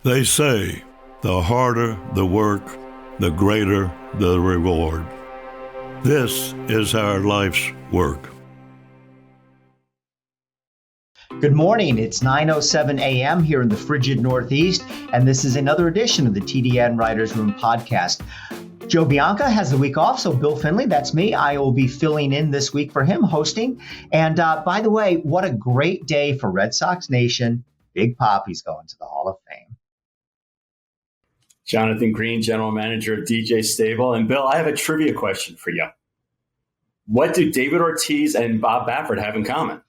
They say the harder the work, the greater the reward. This is our life's work. Good morning. It's 9:07 a.m. here in the frigid Northeast, and this is another edition of the TDN Writers Room podcast. Joe Bianca has the week off, so Bill Finley, that's me. I will be filling in this week for him, hosting. And by the way, what a great day for Red Sox Nation. Big Papi's going to the Hall of Fame. Jonathan Green, General Manager of DJ Stable. And Bill, I have a trivia question for you. What do David Ortiz and Bob Baffert have in common?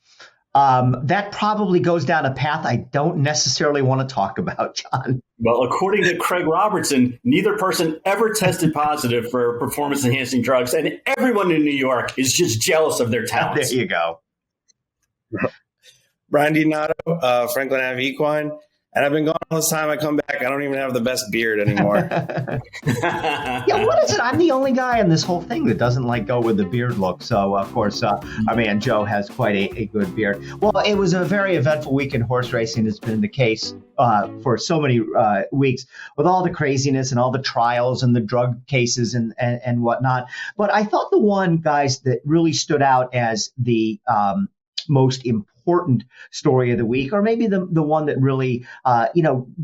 That probably goes down a path I don't necessarily want to talk about, John. Well, according to Craig Robertson, neither person ever tested positive for performance-enhancing drugs, and everyone in New York is just jealous of their talents. There you go. Brian DiNato, Franklin Ave Equine. And I've been gone all this time. I come back. I don't even have the best beard anymore. Yeah, what is it? I'm the only guy in this whole thing that doesn't go with the beard look. So, of course, our man Joe has quite a good beard. Well, it was a very eventful week in horse racing. It's been the case for so many weeks with all the craziness and all the trials and the drug cases and whatnot. But I thought the one, guys, that really stood out as the most important story of the week, or maybe the one that really,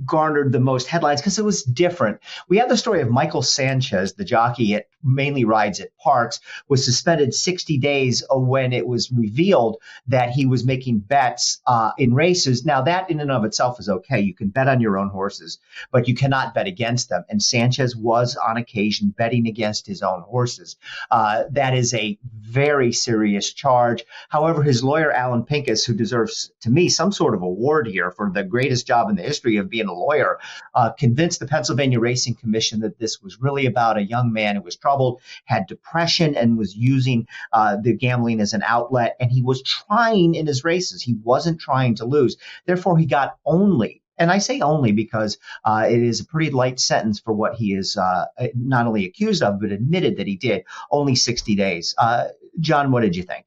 garnered the most headlines because it was different. We had the story of Michael Sanchez, the jockey at mainly rides at Parks, was suspended 60 days when it was revealed that he was making bets in races. Now, that in and of itself is okay. You can bet on your own horses, but you cannot bet against them. And Sanchez was on occasion betting against his own horses. That is a very serious charge. However, his lawyer, Alan Pincus, who deserves, to me, some sort of award here for the greatest job in the history of being a lawyer, convinced the Pennsylvania Racing Commission that this was really about a young man who was troubled, had depression, and was using the gambling as an outlet. And he was trying in his races. He wasn't trying to lose. Therefore, he got only, and I say only because it is a pretty light sentence for what he is not only accused of, but admitted that he did, only 60 days. John, what did you think?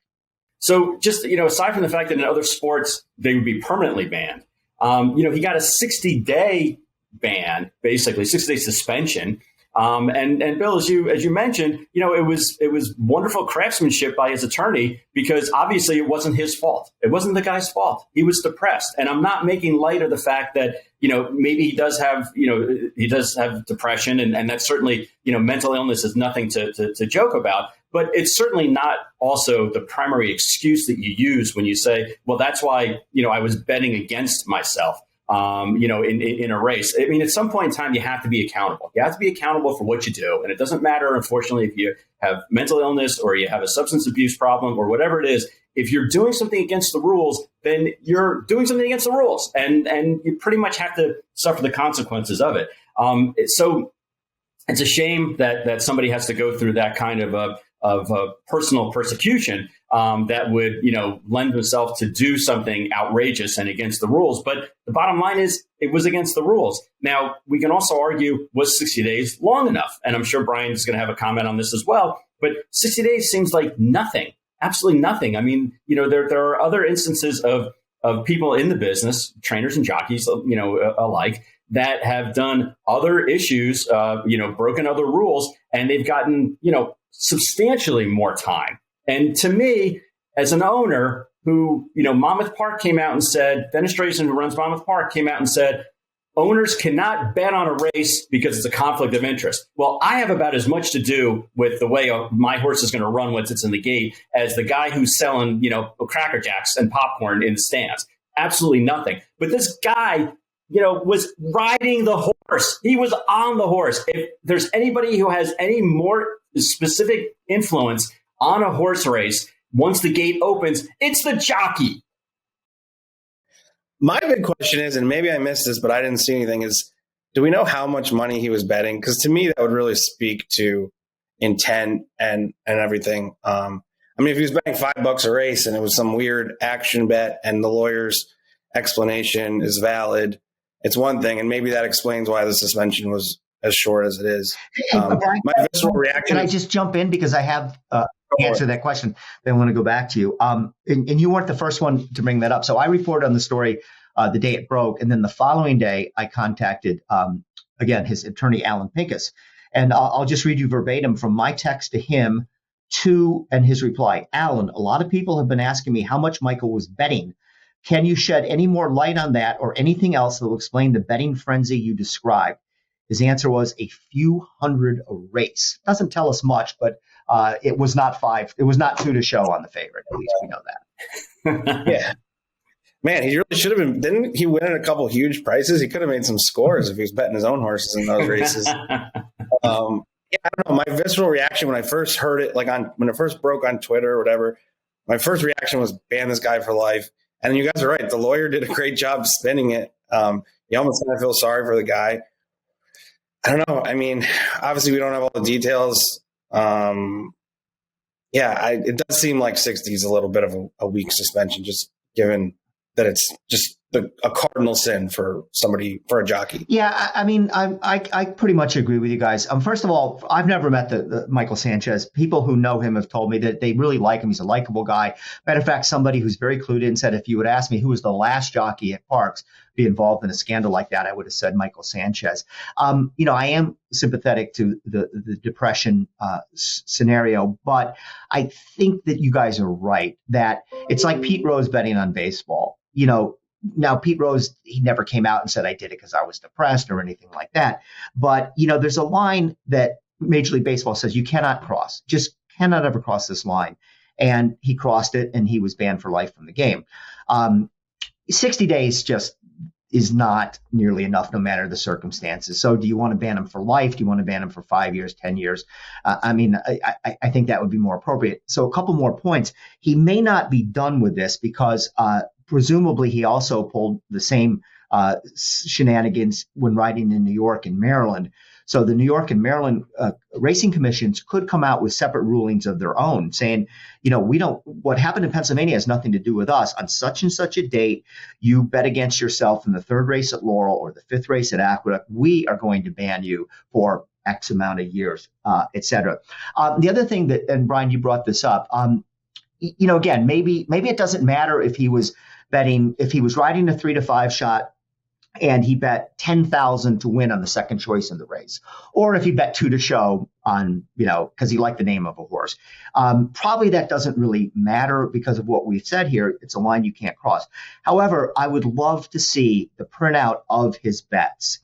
So just, aside from the fact that in other sports, they would be permanently banned, he got a 60-day ban, basically 60-day suspension. And Bill, as you mentioned, it was wonderful craftsmanship by his attorney, because obviously it wasn't his fault. It wasn't the guy's fault. He was depressed. And I'm not making light of the fact that, maybe he does have depression, and that's certainly, mental illness is nothing to joke about. But it's certainly not also the primary excuse that you use when you say, well, that's why, I was betting against myself. In a race. I mean, at some point in time, you have to be accountable. You have to be accountable for what you do. And it doesn't matter, unfortunately, if you have mental illness or you have a substance abuse problem or whatever it is. If you're doing something against the rules, then you're doing something against the rules. And you pretty much have to suffer the consequences of it. So it's a shame that somebody has to go through that kind of personal persecution that would, lend himself to do something outrageous and against the rules. But the bottom line is it was against the rules. Now, we can also argue, was 60 days long enough? And I'm sure Brian's going to have a comment on this as well. But 60 days seems like nothing, absolutely nothing. I mean, there are other instances of people in the business, trainers and jockeys, alike, that have done other issues, broken other rules, and they've gotten, substantially more time. And to me, as an owner who, Monmouth Park came out and said, Dennis Drayson, who runs Monmouth Park, came out and said, owners cannot bet on a race because it's a conflict of interest. Well, I have about as much to do with the way my horse is going to run once it's in the gate as the guy who's selling, Cracker Jacks and popcorn in the stands. Absolutely nothing. But this guy, was riding the horse. He was on the horse. If there's anybody who has any more specific influence on a horse race, once the gate opens, it's the jockey. My big question is, and maybe I missed this, but I didn't see anything, is do we know how much money he was betting? Because to me, that would really speak to intent and everything. If he was betting $5 a race and it was some weird action bet and the lawyer's explanation is valid, it's one thing. And maybe that explains why the suspension was as short as it is. My visceral reaction. Can I just jump in because I have answered that question? Then I want to go back to you. And you weren't the first one to bring that up. So I reported on the story the day it broke. And then the following day, I contacted, again, his attorney, Alan Pincus. And I'll just read you verbatim from my text to him and his reply. Alan, a lot of people have been asking me how much Michael was betting. Can you shed any more light on that or anything else that will explain the betting frenzy you described? His answer was a few hundred a race. Doesn't tell us much, but it was not 5. It was not 2 to show on the favorite. At least we know that. Yeah. Man, he really should have been. Didn't he win at a couple huge prices? He could have made some scores if he was betting his own horses in those races. Yeah, I don't know. My visceral reaction when I first heard it, when it first broke on Twitter or whatever, my first reaction was ban this guy for life. And you guys are right. The lawyer did a great job spinning it. You almost kind of feel sorry for the guy. I don't know. I mean, obviously we don't have all the details. It does seem like 60 is a little bit of a weak suspension, just given that it's just a cardinal sin for a jockey. Yeah, I mean, I pretty much agree with you guys. First of all, I've never met the Michael Sanchez. People who know him have told me that they really like him. He's a likable guy. Matter of fact, somebody who's very clued in said if you would ask me who was the last jockey at Parx be involved in a scandal like that, I would have said Michael Sanchez. I am sympathetic to the depression scenario, but I think that you guys are right that it's like Pete Rose betting on baseball. Now, Pete Rose, he never came out and said, I did it because I was depressed or anything like that. But, there's a line that Major League Baseball says you cannot cross, just cannot ever cross this line. And he crossed it and he was banned for life from the game. 60 days just is not nearly enough, no matter the circumstances. So do you want to ban him for life? Do you want to ban him for 5 years, 10 years? I think that would be more appropriate. So a couple more points. He may not be done with this because presumably he also pulled the same shenanigans when riding in New York and Maryland. So the New York and Maryland racing commissions could come out with separate rulings of their own saying, what happened in Pennsylvania has nothing to do with us. On such and such a date, you bet against yourself in the 3rd race at Laurel or the 5th race at Aqueduct. We are going to ban you for X amount of years, et cetera. The other thing and Brian, you brought this up, again, maybe it doesn't matter if he was riding a 3 to 5 shot and he bet 10,000 to win on the second choice in the race, or if he bet 2 to show on, because he liked the name of a horse. Probably that doesn't really matter because of what we've said here. It's a line you can't cross. However, I would love to see the printout of his bets.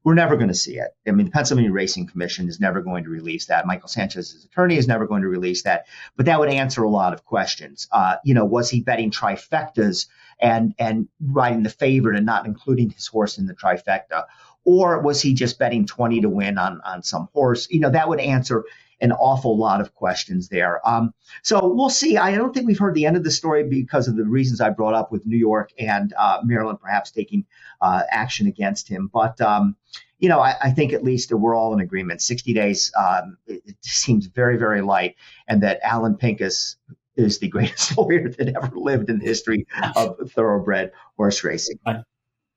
We're never going to see it. I mean, the Pennsylvania Racing Commission is never going to release that. Michael Sanchez's attorney is never going to release that. But that would answer a lot of questions. Was he betting trifectas and riding the favorite and not including his horse in the trifecta? Or was he just betting 20 to win on some horse? That would answer an awful lot of questions there. So we'll see. I don't think we've heard the end of the story because of the reasons I brought up with New York and Maryland perhaps taking action against him. But, I think at least we're all in agreement. 60 days, it seems very, very light, and that Alan Pincus is the greatest lawyer that ever lived in the history of thoroughbred horse racing.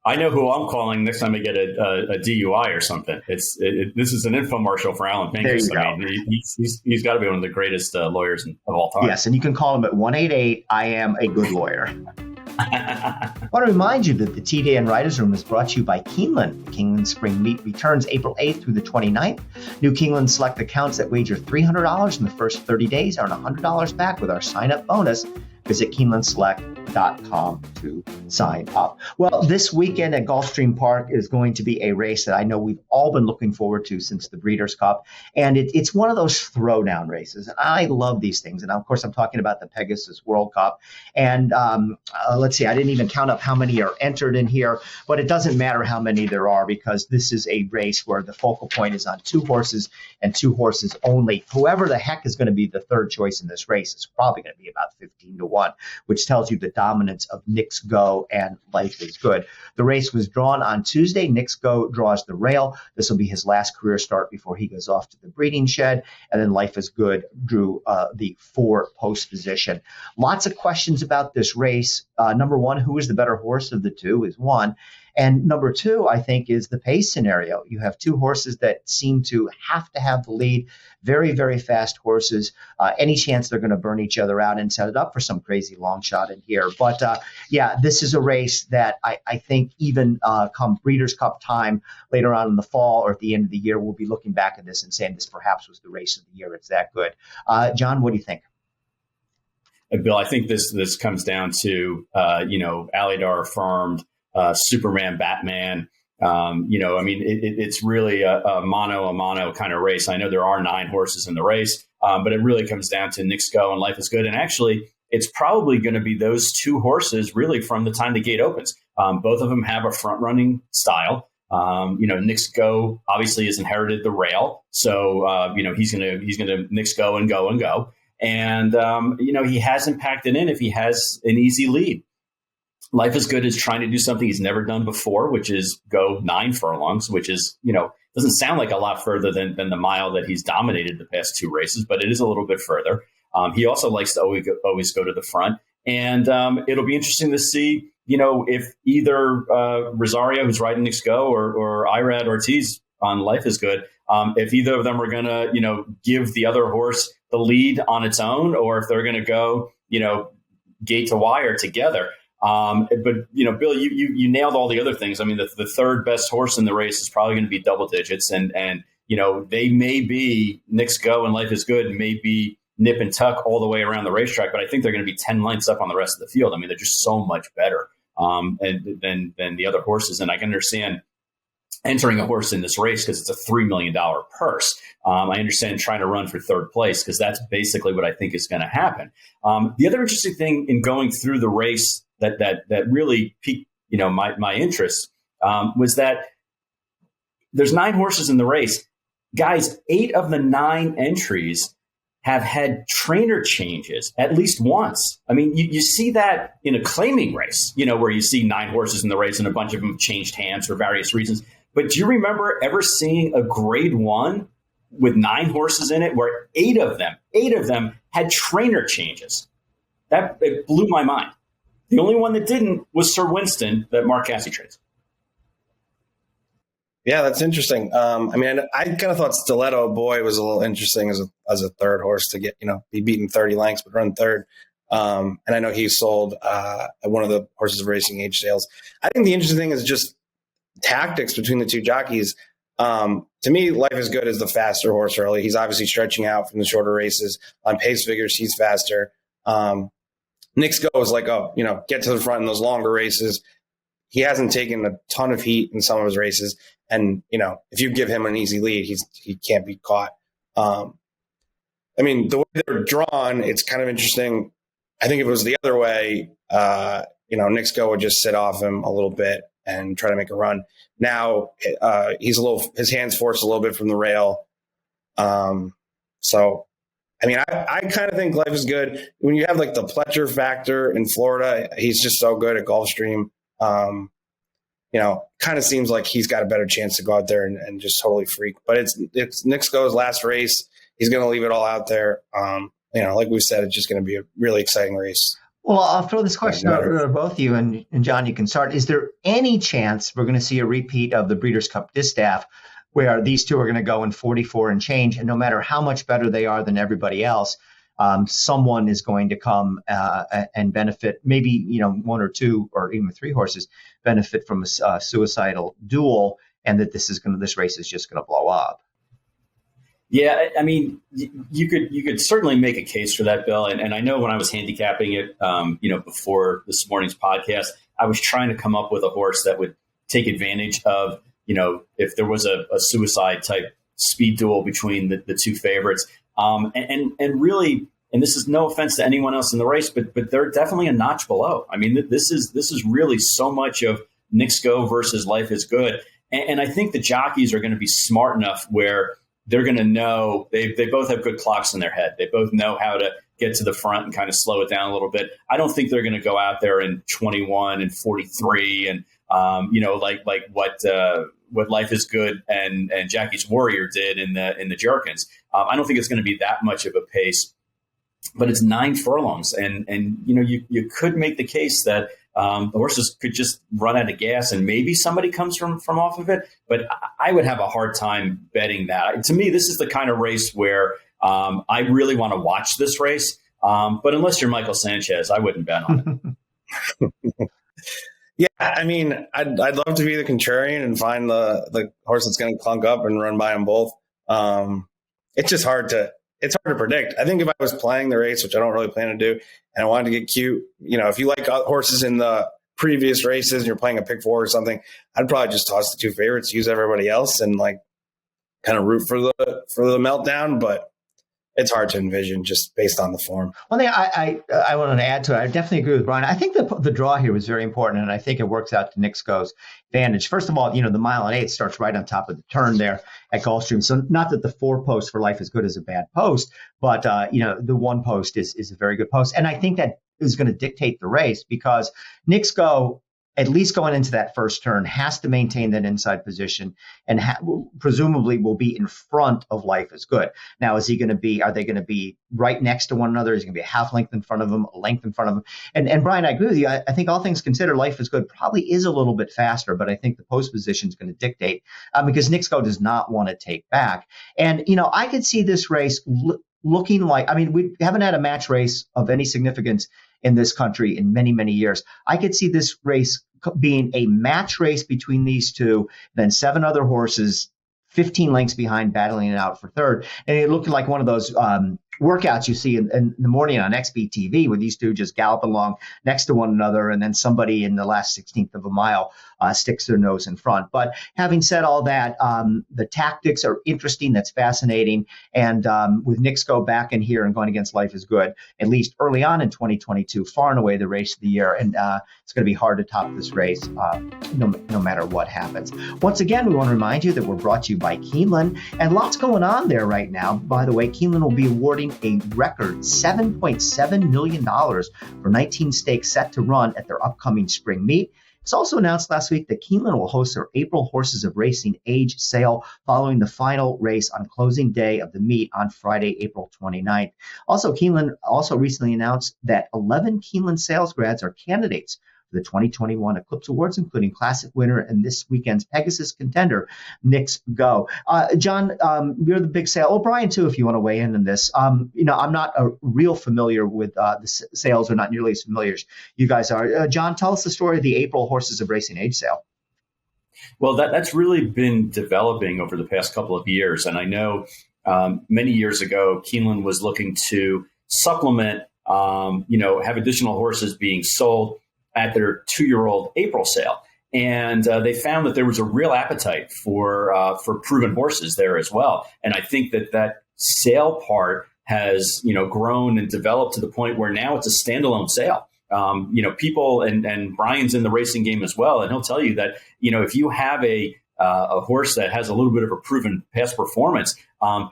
I know who I'm calling next time I get a DUI or something. This is an infomercial for Alan Pincus. He's got to be one of the greatest lawyers of all time. Yes, and you can call him at 1-888 I am a good lawyer. I want to remind you that the TDN Writers Room is brought to you by Keeneland. The Keeneland Spring Meet returns April 8th through the 29th. New Keeneland Select accounts that wager $300 in the first 30 days earn $100 back with our sign-up bonus. Visit KeenelandSelect.com to sign up. Well, this weekend at Gulfstream Park is going to be a race that I know we've all been looking forward to since the Breeders' Cup. And it's one of those throwdown races. And I love these things. And of course, I'm talking about the Pegasus World Cup. And let's see, I didn't even count up how many are entered in here, but it doesn't matter how many there are because this is a race where the focal point is on 2 horses and 2 horses only. Whoever the heck is going to be the third choice in this race is probably going to be about 15 to 1, which tells you the dominance of Knicks Go and Life is Good. The race was drawn on Tuesday. Knicks Go draws the rail. This will be his last career start before he goes off to the breeding shed. And then Life is Good drew the 4 post position. Lots of questions about this race. Number one, who is the better horse of the two is one. And number two, I think, is the pace scenario. You have two horses that seem to have the lead, very, very fast horses. Any chance they're going to burn each other out and set it up for some crazy long shot in here. But yeah, this is a race that I think even come Breeders' Cup time later on in the fall or at the end of the year, we'll be looking back at this and saying this perhaps was the race of the year. It's that good. John, what do you think? Bill, I think this comes down to, Alidar affirmed, Superman, Batman. It's really a mano kind of race. I know there are 9 horses in the race, but it really comes down to Knicks Go and Life is Good. And actually, it's probably going to be those 2 horses really from the time the gate opens. Both of them have a front running style. Knicks Go obviously has inherited the rail. So, he's going to Knicks Go and go and go. And, he hasn't packed it in if he has an easy lead. Life is Good is trying to do something he's never done before, which is go 9 furlongs, which is, doesn't sound like a lot further than the mile that he's dominated the past 2 races, but it is a little bit further. He also likes to always go to the front. And it'll be interesting to see, if either Rosario, who's riding Knicks Go, or Irad Ortiz on Life is Good, if either of them are going to, give the other horse the lead on its own, or if they're going to go, gate to wire together. But Bill, you nailed all the other things. I mean, the third best horse in the race is probably going to be double digits, and they may be Knicks Go and Life is Good, may be nip and tuck all the way around the racetrack, but I think they're going to be 10 lengths up on the rest of the field. I mean, they're just so much better than the other horses, and I can understand entering a horse in this race because it's a $3 million purse. I understand trying to run for third place because that's basically what I think is going to happen. The other interesting thing in going through the race that really piqued my interest was that there's 9 horses in the race. Guys, 8 of the 9 entries have had trainer changes at least once. I mean, you see that in a claiming race, where you see 9 horses in the race and a bunch of them changed hands for various reasons. But do you remember ever seeing a grade 1 with 9 horses in it where 8 of them had trainer changes? It blew my mind. The only one that didn't was Sir Winston that Mark Casse trades. Yeah, that's interesting. I kind of thought Stiletto Boy was a little interesting as a third horse to get, be beaten 30 lengths, but run third. And I know he sold at one of the horses of racing age sales. I think the interesting thing is just tactics between the 2 jockeys. To me, Life is Good is the faster horse early. He's obviously stretching out from the shorter races. On pace figures, he's faster. Knicks Go is like, get to the front in those longer races. He hasn't taken a ton of heat in some of his races. And, if you give him an easy lead, he can't be caught. The way they're drawn, it's kind of interesting. I think if it was the other way, Knicks Go would just sit off him a little bit and try to make a run. Now his hands forced a little bit from the rail. I kind of think Life is Good. When you have like the Pletcher factor in Florida, he's just so good at Gulfstream. Kind of seems like he's got a better chance to go out there and just totally freak. But it's Knicks Go's last race. He's going to leave it all out there. Like we said, it's just going to be a really exciting race. Well, I'll throw this question out to both of you, and John, you can start. Is there any chance we're going to see a repeat of the Breeders' Cup Distaff where these 2 are going to go in 44 and change, and no matter how much better they are than everybody else, someone is going to come and benefit, maybe 1 or 2 or even 3 horses benefit from a suicidal duel, and that this race is just going to blow up? Yeah, I mean, you could certainly make a case for that, Bill. And I know when I was handicapping it, before this morning's podcast, I was trying to come up with a horse that would take advantage of, if there was a suicide type speed duel between the 2 favorites. And really, and this is no offense to anyone else in the race, but they're definitely a notch below. I mean, this is really so much of Knicks Go versus Life is Good. And I think the jockeys are going to be smart enough where they're going to know they both have good clocks in their head. They both know how to get to the front and kind of slow it down a little bit. I don't think they're going to go out there in 21 and 43 and like what Life is Good and Jackie's Warrior did in the Jerkins. I don't think it's going to be that much of a pace, but it's 9 furlongs, and you could make the case that the horses could just run out of gas and maybe somebody comes from off of it. But I would have a hard time betting that. To me, this is the kind of race where I really want to watch this race. But unless you're Michael Sanchez, I wouldn't bet on it. Yeah, I mean, I'd love to be the contrarian and find the horse that's going to clunk up and run by them both. It's just hard to predict. I think if I was playing the race, which I don't really plan to do, and I wanted to get cute, if you like horses in the previous races and you're playing a pick four or something, I'd probably just toss the two favorites, use everybody else, and kind of root for the meltdown. But it's hard to envision just based on the form. One thing I wanted to add to it, I definitely agree with Brian. I think the draw here was very important, and I think it works out to Nixco's advantage. First of all, the 1 mile and 8 starts right on top of the turn there at Gulfstream. So not that the 4 post for Life is Good is a bad post, but the 1 post is a very good post. And I think that is going to dictate the race because Nixco, at least going into that first turn, has to maintain that inside position and presumably will be in front of Life is Good. Now, are they going to be right next to one another? Is it going to be a half length in front of them, a length in front of them? And Brian, I agree with you. I think all things considered, Life is Good probably is a little bit faster, but I think the post position is going to dictate because Nixco does not want to take back. And, I could see this race looking like, we haven't had a match race of any significance in this country in many, many years. I could see this race being a match race between these two, then 7 other horses, 15 lengths behind, battling it out for third. And it looked like one of those workouts you see in the morning on XBTV where these two just gallop along next to one another, and then somebody in the last 16th of a mile sticks their nose in front. But having said all that, the tactics are interesting. That's fascinating. And with Nixco back in here and going against Life is Good, at least early on in 2022, far and away the race of the year. And it's going to be hard to top this race no matter what happens. Once again, we want to remind you that we're brought to you by Keeneland, and lots going on there right now. By the way, Keeneland will be awarding a record $7.7 million for 19 stakes set to run at their upcoming spring meet. It's also announced last week that Keeneland will host their April Horses of Racing age sale following the final race on closing day of the meet on Friday, April 29th. Also, Keeneland also recently announced that 11 Keeneland sales grads are candidates for the 2021 Eclipse Awards, including Classic winner and this weekend's Pegasus contender, Nixco. John, you're the big sale. Oh, Brian, too, if you want to weigh in on this. I'm not real familiar with the sales, or not nearly as familiar as you guys are. John, tell us the story of the April Horses of Racing age sale. Well, that's really been developing over the past couple of years. And I know many years ago, Keeneland was looking to supplement, have additional horses being sold at their 2-year-old April sale. And they found that there was a real appetite for proven horses there as well. And I think that sale part has, grown and developed to the point where now it's a standalone sale. People, and Brian's in the racing game as well, and he'll tell you that, if you have a horse that has a little bit of a proven past performance,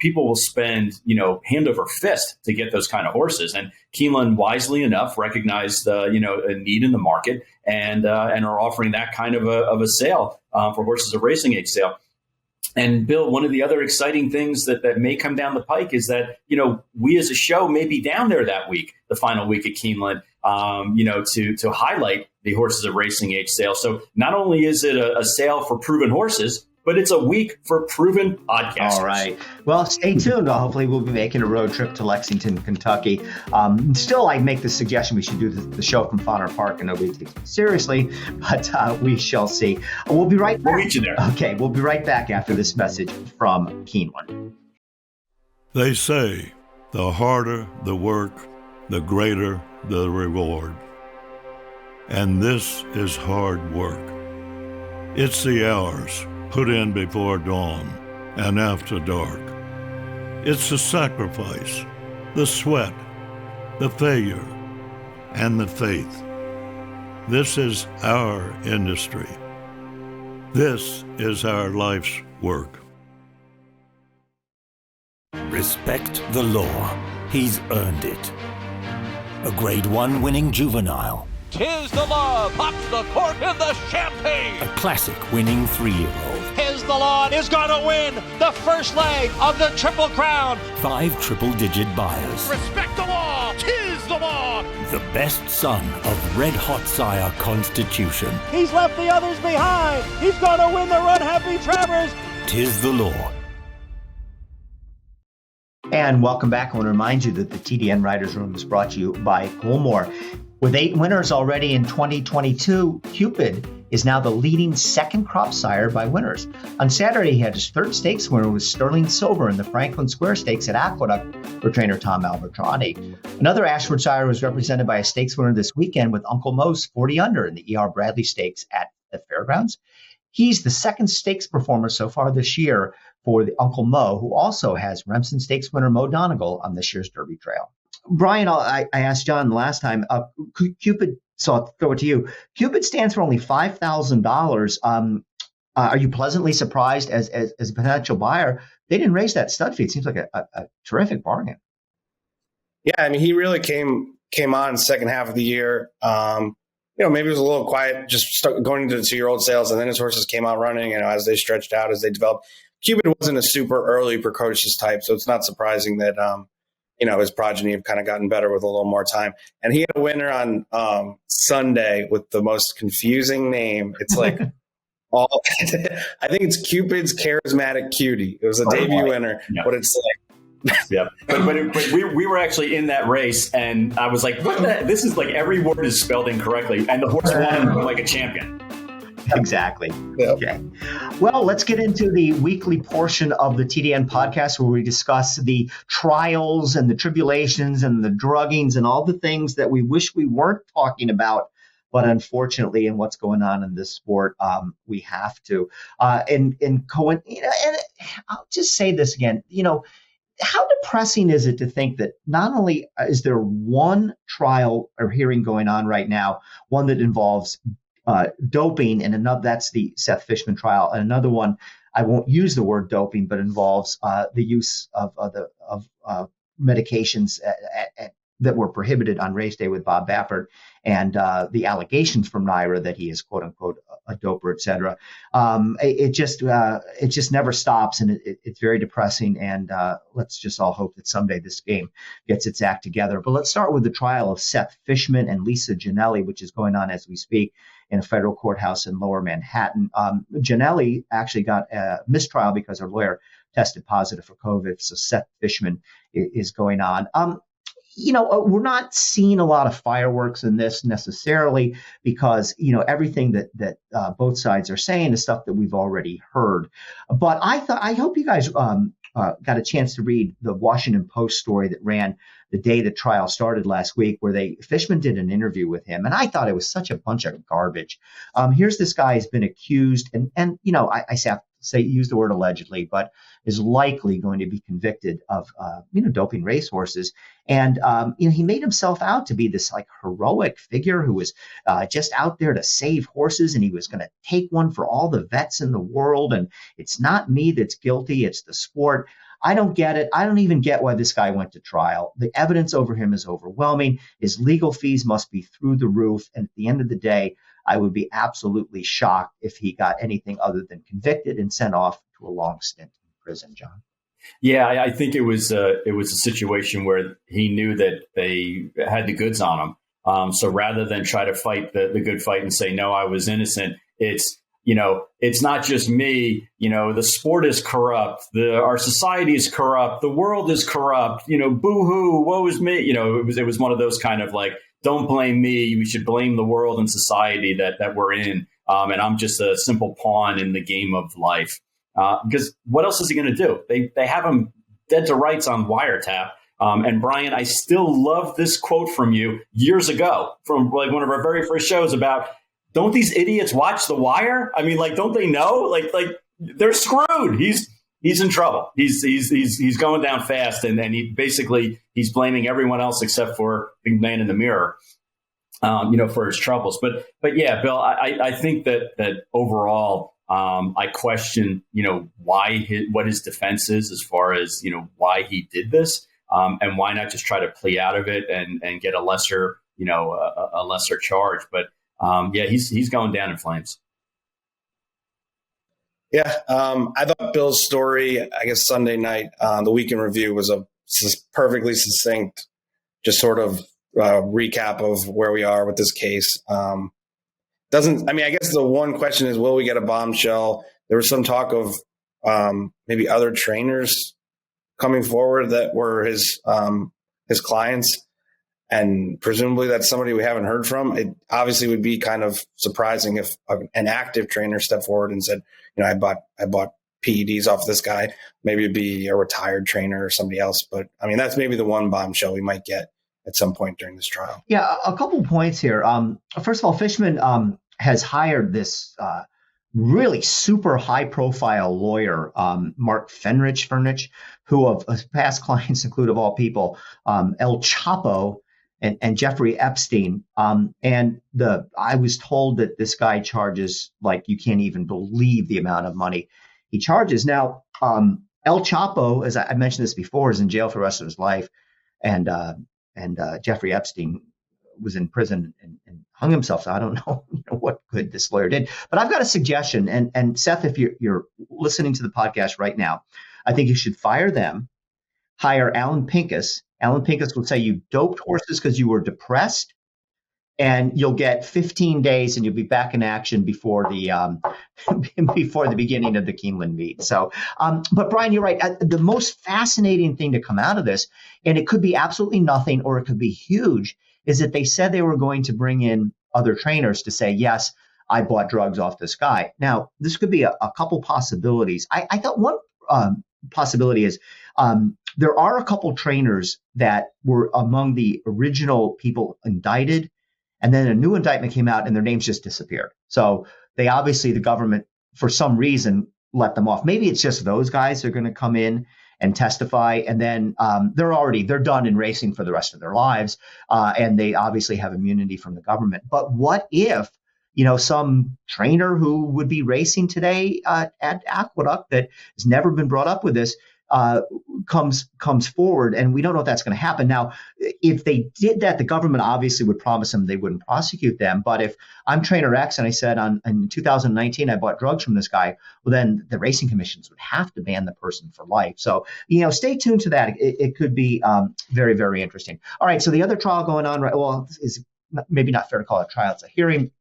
people will spend, hand over fist to get those kind of horses. And Keeneland, wisely enough, recognized, a need in the market and are offering that kind of a sale for Horses of Racing age sale. And Bill, one of the other exciting things that may come down the pike is that, we as a show may be down there that week, the final week at Keeneland, to highlight the Horses of Racing age sale. So not only is it a sale for proven horses, but it's a week for proven podcasters. All right. Well, stay tuned. Hopefully we'll be making a road trip to Lexington, Kentucky. Still, I make the suggestion we should do the show from Fauner Park, and nobody takes it seriously, but we shall see. We'll be right back. We'll meet you there. Okay, we'll be right back after this message from Keeneland. They say the harder the work, the greater the reward. And this is hard work. It's the hours put in before dawn and after dark. It's the sacrifice, the sweat, the failure, and the faith. This is our industry. This is our life's work. Respect the law. He's earned it. A Grade 1 winning juvenile. 'Tis the law, pops the cork in the champagne. A classic winning 3-year-old. 'Tis the law is gonna win the first leg of the Triple Crown. 5 triple-digit buyers. Respect the law, 'tis him off. The best son of Red Hot Sire Constitution. He's left the others behind. He's going to win the run, Happy Travers. 'Tis the law. And welcome back. I want to remind you that the TDN Writers Room is brought to you by Coolmore. With 8 winners already in 2022, Cupid is now the leading second crop sire by winners. On Saturday, he had his 3rd stakes winner with Sterling Silver in the Franklin Square Stakes at Aqueduct for trainer Tom Albertrani. Another Ashford sire was represented by a stakes winner this weekend with Uncle Mo's 40 under in the E.R. Bradley Stakes at the Fairgrounds. He's the 2nd stakes performer so far this year for the Uncle Mo, who also has Remsen Stakes winner Mo Donegal on this year's Derby Trail. Brian, I asked John last time, Cupid, so I'll throw it to you. Cupid stands for only $5,000. Are you pleasantly surprised as a potential buyer? They didn't raise that stud fee. It seems like a terrific bargain. Yeah, I mean, he really came on second half of the year. Maybe it was a little quiet, just going into the 2-year-old sales, and then his horses came out running, as they stretched out, as they developed. Cupid wasn't a super early precocious type, so it's not surprising that, his progeny have kind of gotten better with a little more time. And he had a winner on Sunday with the most confusing name. It's like I think it's Cupid's Charismatic Cutie. It was a debut winner, but it's like. Yeah, but we were actually in that race, and I was like, what the? This is like every word is spelled incorrectly, and the horse won like a champion. Exactly. Yep. Okay. Well, let's get into the weekly portion of the TDN podcast where we discuss the trials and the tribulations and the druggings and all the things that we wish we weren't talking about. But unfortunately, in what's going on in this sport, we have to. And I'll just say this again, how depressing is it to think that not only is there one trial or hearing going on right now, one that involves doping, and another, that's the Seth Fishman trial, and another one, I won't use the word doping, but involves the use of medications that were prohibited on race day with Bob Baffert, and the allegations from NYRA that he is quote unquote a doper, et cetera. It just never stops, and it's very depressing. And let's just all hope that someday this game gets its act together. But let's start with the trial of Seth Fishman and Lisa Giannelli, which is going on as we speak in a federal courthouse in Lower Manhattan. Giannelli actually got a mistrial because her lawyer tested positive for COVID. So Seth Fishman is going on. We're not seeing a lot of fireworks in this necessarily because, everything that both sides are saying is stuff that we've already heard. But I hope you guys got a chance to read the Washington Post story that ran the day the trial started last week, where Fishman did an interview with him. And I thought it was such a bunch of garbage. Here's this guy who's been accused and I have to say, use the word allegedly, but is likely going to be convicted of, doping racehorses. And, he made himself out to be this like heroic figure who was just out there to save horses. And he was going to take one for all the vets in the world. And it's not me that's guilty. It's the sport. I don't get it. I don't even get why this guy went to trial. The evidence over him is overwhelming. His legal fees must be through the roof. And at the end of the day, I would be absolutely shocked if he got anything other than convicted and sent off to a long stint in prison, John. Yeah, I think it was a situation where he knew that they had the goods on him. So rather than try to fight the good fight and say, no, I was innocent, it's not just me. The sport is corrupt. Our society is corrupt. The world is corrupt. Boo-hoo, woe is me. It was one of those kind of like, don't blame me. We should blame the world and society that we're in. And I'm just a simple pawn in the game of life. Because what else is he going to do? They have him dead to rights on wiretap. And Brian, I still love this quote from you years ago from like one of our very first shows about, don't these idiots watch The Wire? I mean, like, don't they know? Like they're screwed. He's in trouble. He's going down fast, and he's blaming everyone else except for the man in the mirror, for his troubles. But yeah, Bill, I think that overall, I question, what his defense is as far as, why he did this, and why not just try to plea out of it and get a lesser, a lesser charge. But he's going down in flames. Yeah, I thought Bill's story, I guess Sunday night, the weekend review was a perfectly succinct, just sort of recap of where we are with this case. I guess the one question is, will we get a bombshell? There was some talk of maybe other trainers coming forward that were his clients, and presumably that's somebody we haven't heard from. It obviously would be kind of surprising if an active trainer stepped forward and said, I bought PEDs off this guy. Maybe it'd be a retired trainer or somebody else. But I mean, that's maybe the one bombshell we might get at some point during this trial. Yeah, a couple of points here. First of all, Fishman has hired this really super high-profile lawyer, Mark Fenrich, who of past clients include, of all people, El Chapo and Jeffrey Epstein. And I was told that this guy charges, like, you can't even believe the amount of money he charges. Now, El Chapo, as I mentioned this before, is in jail for the rest of his life, and Jeffrey Epstein was in prison and hung himself. So I don't know, what good this lawyer did. But I've got a suggestion. And Seth, if you're listening to the podcast right now, I think you should fire them, hire Alan Pincus. Alan Pincus will say you doped horses because you were depressed, and you'll get 15 days and you'll be back in action before the beginning of the Keeneland meet. So, but Brian, you're right. The most fascinating thing to come out of this, and it could be absolutely nothing or it could be huge, is that they said they were going to bring in other trainers to say, yes, I bought drugs off this guy. Now, this could be a couple possibilities. I thought one possibility is there are a couple trainers that were among the original people indicted, and then a new indictment came out and their names just disappeared. So they obviously, the government, for some reason, let them off. Maybe it's just those guys that are going to come in and testify, and then they're done in racing for the rest of their lives, and they obviously have immunity from the government. But what if, some trainer who would be racing today at Aqueduct that has never been brought up with this comes forward, and we don't know if that's going to happen. Now, if they did that, the government obviously would promise them they wouldn't prosecute them. But if I'm trainer X and I said in 2019 I bought drugs from this guy, well, then the racing commissions would have to ban the person for life. So, stay tuned to that. It could be very, very interesting. All right, so the other trial going on, right? Well, is maybe not fair to call it a trial; it's a hearing.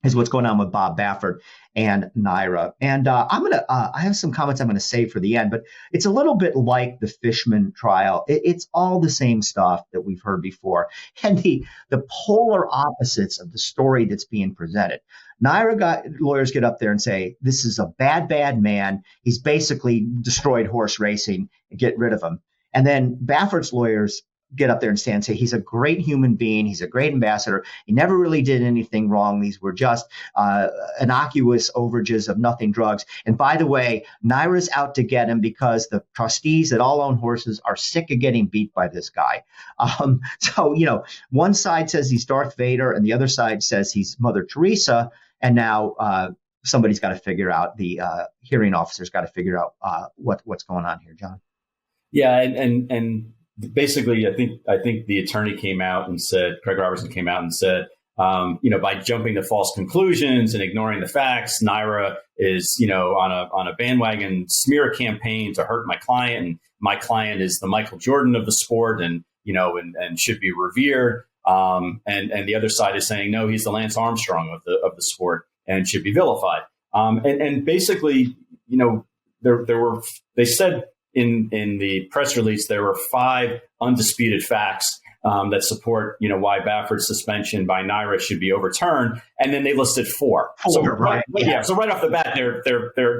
Is what's going on with Bob Baffert and NYRA. And I have some comments I'm going to save for the end, but it's a little bit like the Fishman trial. It's all the same stuff that we've heard before, and the polar opposites of the story that's being presented. NYRA lawyers get up there and say, this is a bad, bad man. He's basically destroyed horse racing. Get rid of him. And then Baffert's lawyers get up there and stand and say he's a great human being. He's a great ambassador. He never really did anything wrong. These were just innocuous overages of nothing drugs. And by the way, NYRA's out to get him because the trustees that all own horses are sick of getting beat by this guy. So, one side says he's Darth Vader and the other side says he's Mother Teresa. And now somebody's got to figure out, the hearing officer's got to figure out what's going on here, John. Yeah. And basically, I think the attorney came out and said, Craig Robertson came out and said, by jumping to false conclusions and ignoring the facts, NYRA is, on a bandwagon smear campaign to hurt my client. And my client is the Michael Jordan of the sport and should be revered. And the other side is saying, no, he's the Lance Armstrong of the sport and should be vilified. And basically, they said, in the press release, there were 5 undisputed facts that support, why Baffert's suspension by NYRA should be overturned, and then they listed 4. So right off the bat,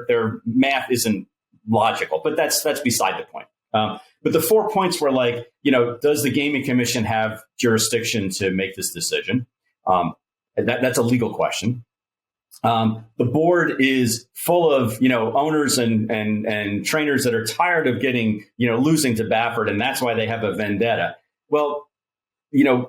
their math isn't logical, but that's beside the point. But the 4 points were like, does the Gaming Commission have jurisdiction to make this decision? That's a legal question. The board is full of, owners and trainers that are tired of getting, losing to Baffert, and that's why they have a vendetta. Well,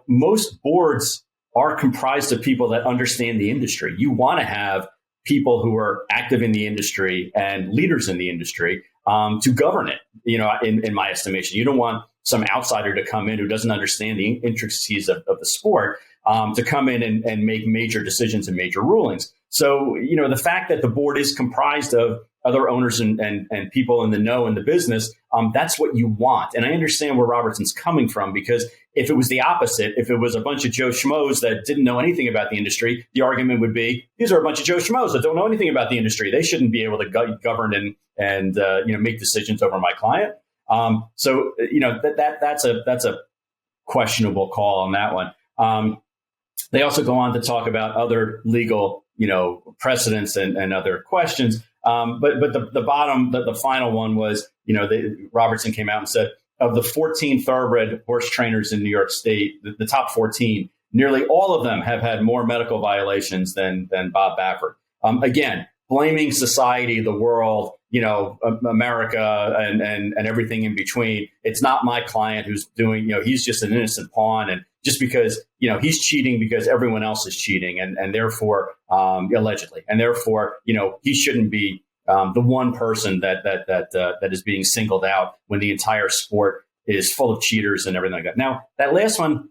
most boards are comprised of people that understand the industry. You want to have people who are active in the industry and leaders in the industry to govern it, in my estimation. You don't want some outsider to come in who doesn't understand the intricacies of the sport to come in and make major decisions and major rulings. So, the fact that the board is comprised of other owners and people in the know in the business, that's what you want. And I understand where Robertson's coming from, because if it was the opposite, if it was a bunch of Joe Schmoes that didn't know anything about the industry, the argument would be, these are a bunch of Joe Schmoes that don't know anything about the industry. They shouldn't be able to govern and make decisions over my client. So that's a questionable call on that one. They also go on to talk about other legal, precedents and other questions. But the final one was, Robertson came out and said, of the 14 thoroughbred horse trainers in New York State, the top 14, nearly all of them have had more medical violations than Bob Baffert. Again, blaming society, the world, America and everything in between. It's not my client who's doing, he's just an innocent pawn. And just because, he's cheating because everyone else is cheating and therefore, allegedly, and therefore, he shouldn't be the one person that is being singled out when the entire sport is full of cheaters and everything like that. Now, that last one,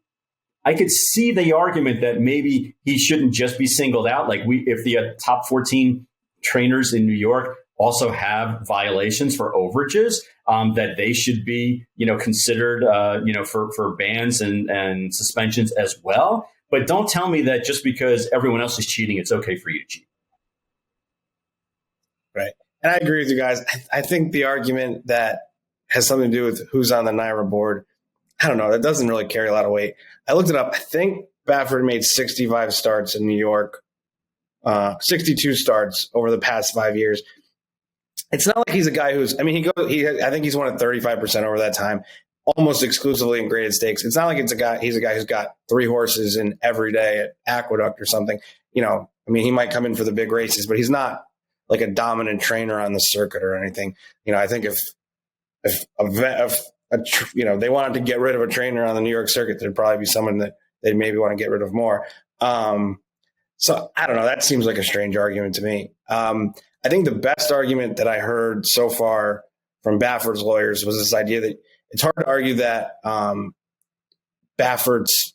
I could see the argument that maybe he shouldn't just be singled out. Like if the top 14 trainers in New York also have violations for overages, that they should be, considered, for bans and suspensions as well. But don't tell me that just because everyone else is cheating, it's okay for you to cheat. Right. And I agree with you guys. I think the argument that has something to do with who's on the NYRA board, I don't know, that doesn't really carry a lot of weight. I looked it up. I think Baffert made 65 starts in New York, 62 starts over the past 5 years. It's not like he's a guy who's, I think he's won at 35% over that time, almost exclusively in graded stakes. It's not like he's a guy who's got 3 horses in every day at Aqueduct or something. He might come in for the big races, but he's not like a dominant trainer on the circuit or anything. I think if they wanted to get rid of a trainer on the New York circuit, there'd probably be someone that they'd maybe want to get rid of more. So I don't know. That seems like a strange argument to me. I think the best argument that I heard so far from Baffert's lawyers was this idea that it's hard to argue that Baffert's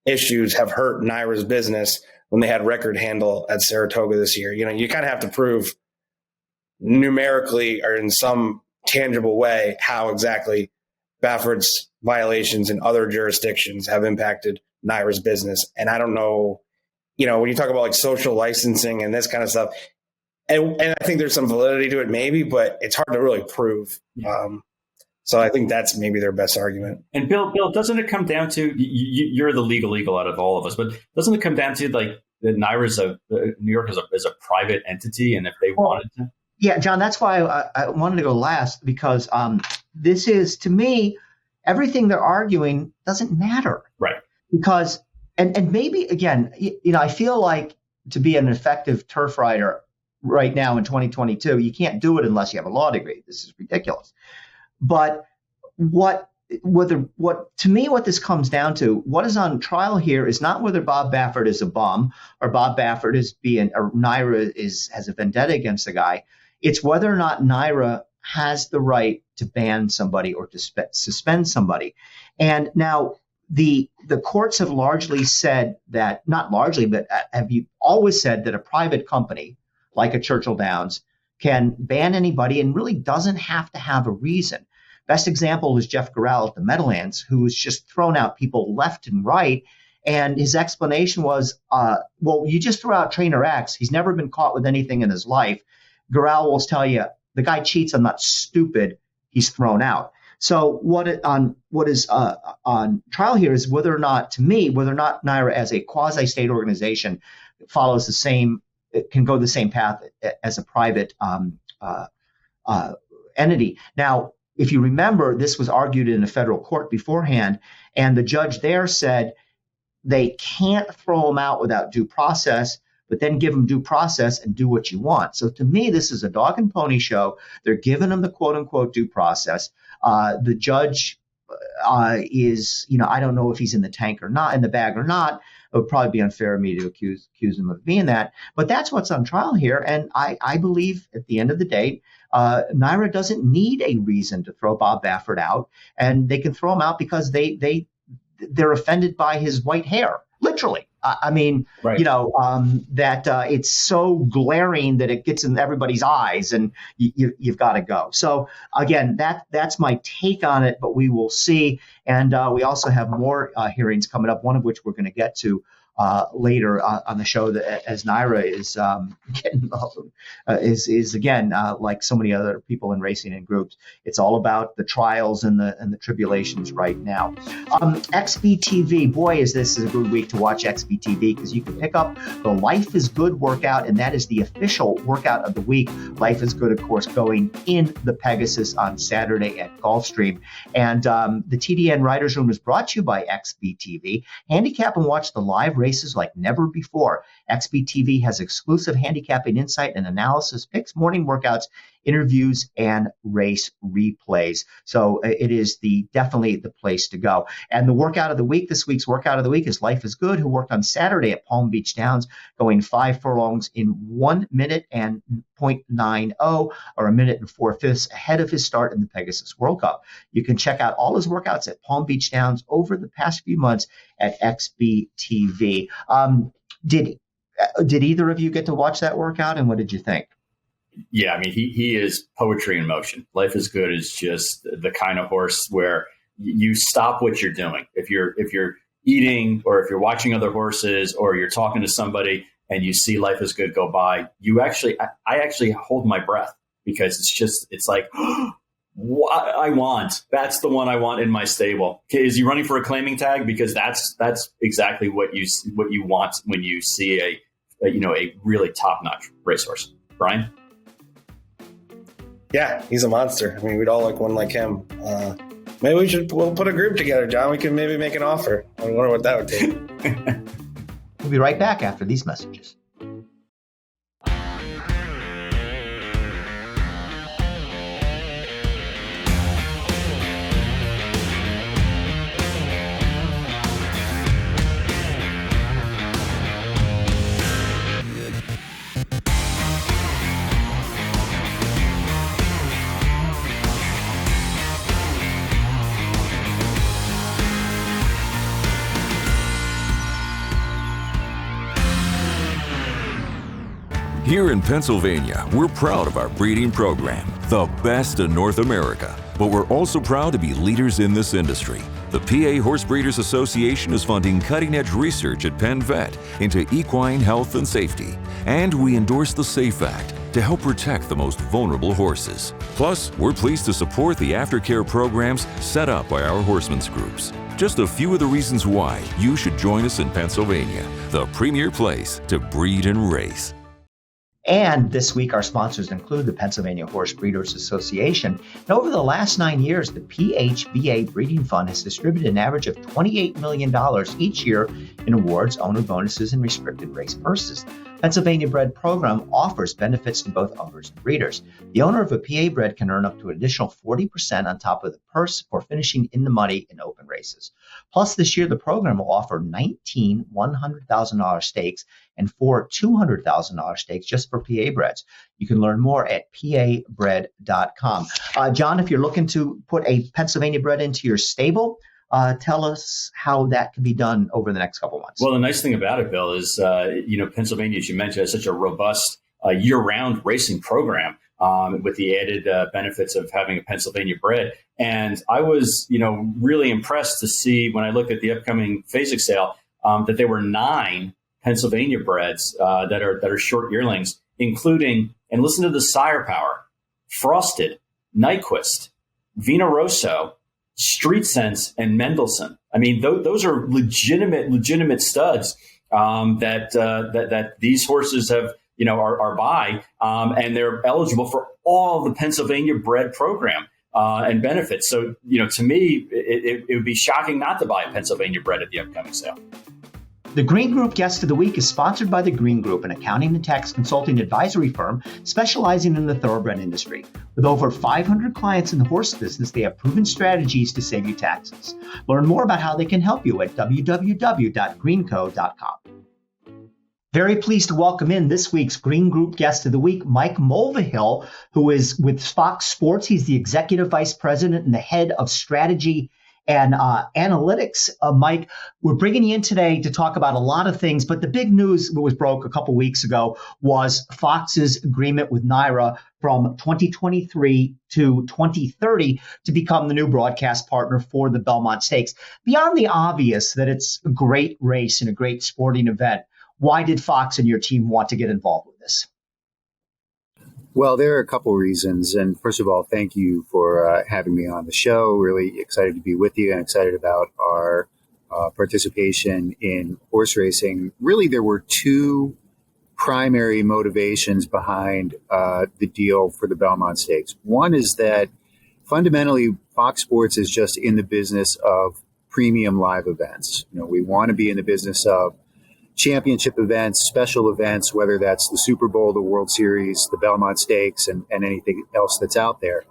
issues have hurt NYRA's business when they had record handle at Saratoga this year. You kind of have to prove numerically or in some tangible way how exactly Baffert's violations in other jurisdictions have impacted NYRA's business. And I don't know, when you talk about like social licensing and this kind of stuff, and I think there's some validity to it maybe, but it's hard to really prove. So I think that's maybe their best argument. And Bill, doesn't it come down to, you're the legal out of all of us, but doesn't it come down to like that New York is a private entity, and if they wanted to? Yeah, John, that's why I wanted to go last, because this is, to me, everything they're arguing doesn't matter. Right. Because, and maybe, again, I feel like to be an effective turf rider right now in 2022, you can't do it unless you have a law degree. This is ridiculous. But what this comes down to, what is on trial here is not whether Bob Baffert is a bum or Bob Baffert or NYRA has a vendetta against the guy. It's whether or not NYRA has the right to ban somebody or to suspend somebody. And now the courts have largely said that, not largely, but have you always said that a private company like a Churchill Downs can ban anybody and really doesn't have to have a reason. Best example is Jeff Corral at the Meadowlands, who was just thrown out people left and right. And his explanation was, well, you just threw out trainer X. He's never been caught with anything in his life. Corral will tell you, the guy cheats. I'm not stupid. He's thrown out. So what is on trial here is whether or not NYRA as a quasi-state organization follows the same, can go the same path as a private entity. Now, if you remember, this was argued in a federal court beforehand, and the judge there said they can't throw them out without due process, but then give them due process and do what you want. So to me, this is a dog and pony show. They're giving them the quote unquote due process. The judge is, I don't know if he's in the tank or not, in the bag or not. It would probably be unfair of me to accuse him of being that. But that's what's on trial here. And I believe at the end of the day, NYRA doesn't need a reason to throw Bob Baffert out. And they can throw him out because they're offended by his white hair, literally. I mean, Right. that it's so glaring that it gets in everybody's eyes, and you've got to go. So again, that's my take on it, but we will see. And we also have more hearings coming up, one of which we're going to get to later on the show, that as NYRA is getting is again like so many other people in racing and groups. It's all about the trials and the tribulations right now. XBTV, boy, this is a good week to watch XBTV, because you can pick up the Life is Good workout, and that is the official workout of the week. Life is Good, of course, going in the Pegasus on Saturday at Gulfstream. And the TDN Writers Room is brought to you by XBTV. Handicap and watch the live races like never before. XBTV has exclusive handicapping insight and analysis, picks, morning workouts, interviews, and race replays. So it is definitely the place to go. And the workout of the week, this week's workout of the week, is Life is Good, who worked on Saturday at Palm Beach Downs, going 5 furlongs in 1 minute and 0.90, or a minute and 4/5 ahead of his start in the Pegasus World Cup. You can check out all his workouts at Palm Beach Downs over the past few months at XBTV. Did either of you get to watch that workout, and what did you think? Yeah, I mean, he is poetry in motion. Life is Good is just the kind of horse where you stop what you're doing. If you're eating, or if you're watching other horses, or you're talking to somebody and you see Life is Good go by, I actually hold my breath, because it's like, what I want. That's the one I want in my stable. Okay, is he running for a claiming tag? Because that's exactly what you want when you see a really top-notch racehorse. Brian? Yeah, he's a monster. I mean, we'd all like one like him. Maybe we'll put a group together, John. We can maybe make an offer. I wonder what that would take. We'll be right back after these messages. Here in Pennsylvania, we're proud of our breeding program, the best in North America. But we're also proud to be leaders in this industry. The PA Horse Breeders Association is funding cutting-edge research at Penn Vet into equine health and safety. And we endorse the SAFE Act to help protect the most vulnerable horses. Plus, we're pleased to support the aftercare programs set up by our horsemen's groups. Just a few of the reasons why you should join us in Pennsylvania, the premier place to breed and race. And this week, our sponsors include the Pennsylvania Horse Breeders Association. And over the last 9 years, the PHBA Breeding Fund has distributed an average of $28 million each year in awards, owner bonuses, and restricted race purses. Pennsylvania Bred program offers benefits to both owners and breeders. The owner of a PA bred can earn up to an additional 40% on top of the purse for finishing in the money in open races. Plus, this year, the program will offer 19 $100,000 stakes and 4 $200,000 stakes just for PA breds. You can learn more at pabred.com. John, if you're looking to put a Pennsylvania bred into your stable, tell us how that can be done over the next couple of months. Well, the nice thing about it, Bill, is, Pennsylvania, as you mentioned, has such a robust year-round racing program with the added benefits of having a Pennsylvania bred. And I was, really impressed to see when I looked at the upcoming phasic sale that there were 9 Pennsylvania breds that are short yearlings, including, and listen to the sire power, Frosted, Nyquist, Vino Rosso, Street Sense, and Mendelssohn. I mean, those are legitimate studs that these horses have, are by, and they're eligible for all the Pennsylvania bred program and benefits. So, to me, it would be shocking not to buy a Pennsylvania bred at the upcoming sale. The Green Group Guest of the Week is sponsored by the Green Group, an accounting and tax consulting advisory firm specializing in the thoroughbred industry. With over 500 clients in the horse business, they have proven strategies to save you taxes. Learn more about how they can help you at www.greenco.com. Very pleased to welcome in this week's Green Group Guest of the Week, Mike Mulvihill, who is with Fox Sports. He's the Executive Vice President and the Head of Strategy and analytics. Mike, we're bringing you in today to talk about a lot of things, but the big news that was broke a couple weeks ago was Fox's agreement with NYRA from 2023 to 2030 to become the new broadcast partner for the Belmont Stakes. Beyond the obvious that it's a great race and a great sporting event, why did Fox and your team want to get involved with this? Well, there are a couple reasons. And first of all, thank you for having me on the show. Really excited to be with you and excited about our participation in horse racing. Really, there were two primary motivations behind the deal for the Belmont Stakes. One is that fundamentally, Fox Sports is just in the business of premium live events. We want to be in the business of championship events, special events, whether that's the Super Bowl, the World Series, the Belmont Stakes, and anything else that's out there.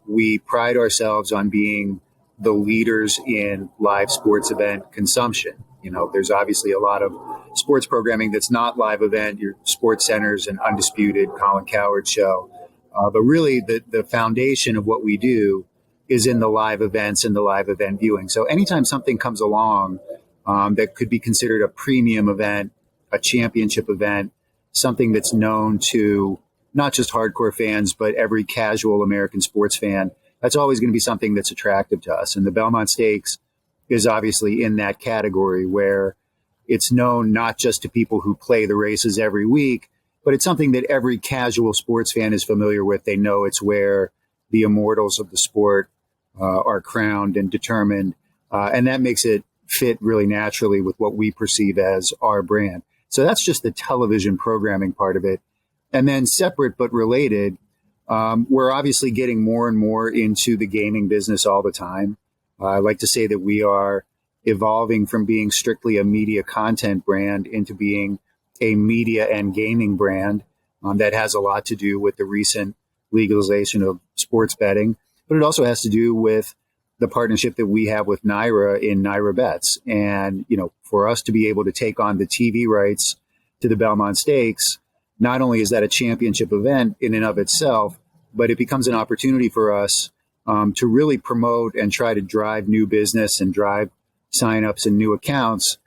We pride ourselves on being the leaders in live sports event consumption. There's obviously a lot of sports programming that's not live event, your Sports Centers and Undisputed, Colin Cowherd show. But really the foundation of what we do is in the live events and the live event viewing. So anytime something comes along that could be considered a premium event, a championship event, something that's known to not just hardcore fans, but every casual American sports fan, that's always going to be something that's attractive to us. And the Belmont Stakes is obviously in that category where it's known not just to people who play the races every week, but it's something that every casual sports fan is familiar with. They know it's where the immortals of the sport are crowned and determined. And that makes it fit really naturally with what we perceive as our brand. So that's just the television programming part of it. And then separate but related, we're obviously getting more and more into the gaming business all the time. I like to say that we are evolving from being strictly a media content brand into being a media and gaming brand. That has a lot to do with the recent legalization of sports betting, but it also has to do with the partnership that we have with NYRA in NYRA Bets. And, for us to be able to take on the TV rights to the Belmont Stakes, not only is that a championship event in and of itself, but it becomes an opportunity for us to really promote and try to drive new business and drive signups and new accounts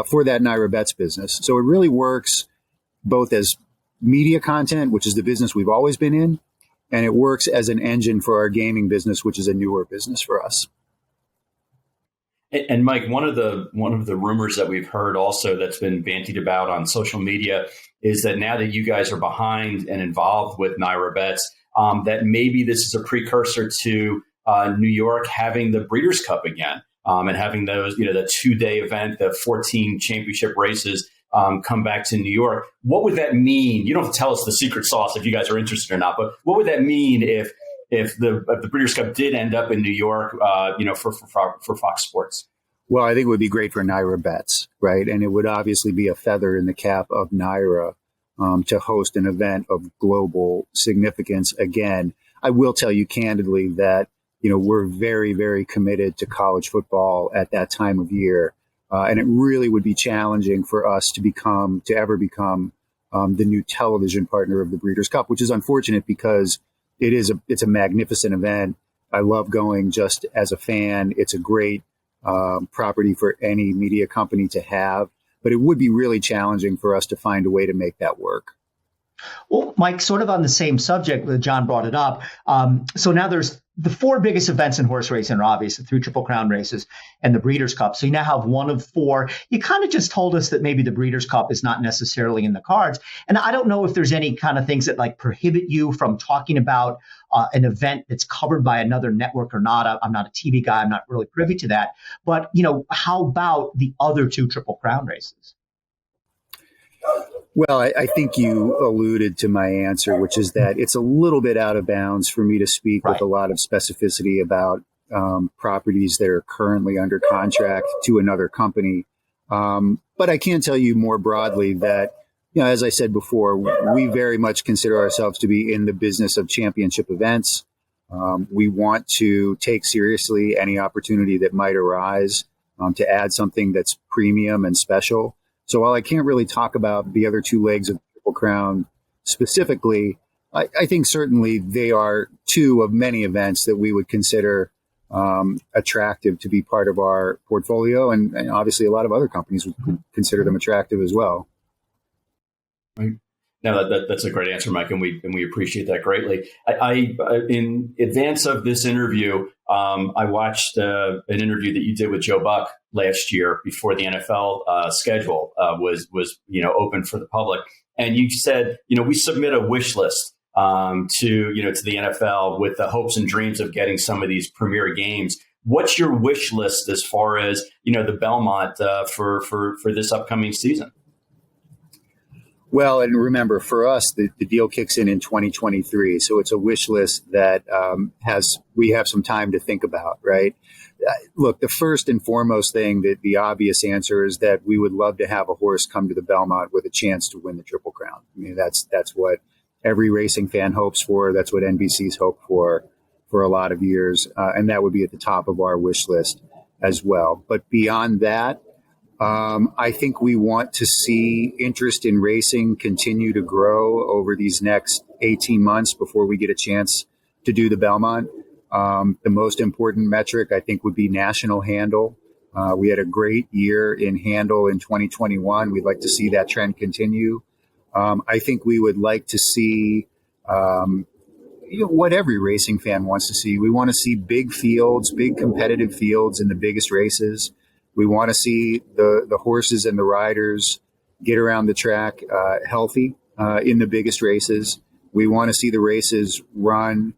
for that NYRA Bets business. So it really works both as media content, which is the business we've always been in, and it works as an engine for our gaming business, which is a newer business for us. And Mike, one of the rumors that we've heard also that's been bantied about on social media is that now that you guys are behind and involved with NYRA Bets, that maybe this is a precursor to New York having the Breeders' Cup again, and having those, the 2-day event, the 14 championship races come back to New York. What would that mean? You don't have to tell us the secret sauce if you guys are interested or not, but what would that mean if the Breeders' Cup did end up in New York, for Fox Sports? Well, I think it would be great for NYRA Bets, right? And it would obviously be a feather in the cap of NYRA to host an event of global significance again. I will tell you candidly that, we're very, very committed to college football at that time of year. And it really would be challenging for us to ever become the new television partner of the Breeders' Cup, which is unfortunate because it's a magnificent event. I love going just as a fan. It's a great property for any media company to have, but it would be really challenging for us to find a way to make that work. Well, Mike, sort of on the same subject that John brought it up. So now there's the four biggest events in horse racing are obvious, the 3 Triple Crown races and the Breeders' Cup. So you now have one of four. You kind of just told us that maybe the Breeders' Cup is not necessarily in the cards. And I don't know if there's any kind of things that prohibit you from talking about an event that's covered by another network or not. I'm not a TV guy. I'm not really privy to that. But, how about the other 2 Triple Crown races? Well, I think you alluded to my answer, which is that it's a little bit out of bounds for me to speak with a lot of specificity about properties that are currently under contract to another company. But I can tell you more broadly that, as I said before, we very much consider ourselves to be in the business of championship events. We want to take seriously any opportunity that might arise to add something that's premium and special. So while I can't really talk about the other 2 legs of Triple Crown specifically, I think certainly they are 2 of many events that we would consider attractive to be part of our portfolio. And obviously a lot of other companies would consider them attractive as well. Right. No, that's a great answer, Mike, and we appreciate that greatly. I in advance of this interview, I watched an interview that you did with Joe Buck last year before the NFL schedule was open for the public, and you said, we submit a wish list to the NFL with the hopes and dreams of getting some of these premier games. What's your wish list as far as the Belmont for this upcoming season? Well, and remember, for us, the deal kicks in 2023. So it's a wish list that we have some time to think about, right? Look, the first and foremost thing, that the obvious answer is that we would love to have a horse come to the Belmont with a chance to win the Triple Crown. I mean, that's what every racing fan hopes for. That's what NBC's hoped for a lot of years. And that would be at the top of our wish list as well. But beyond that, I think we want to see interest in racing continue to grow over these next 18 months before we get a chance to do the Belmont. The most important metric, I think, would be national handle. We had a great year in handle in 2021. We'd like to see that trend continue. I think we would like to see what every racing fan wants to see. We want to see big fields, big competitive fields in the biggest races. We want to see the horses and the riders get around the track healthy in the biggest races. We want to see the races run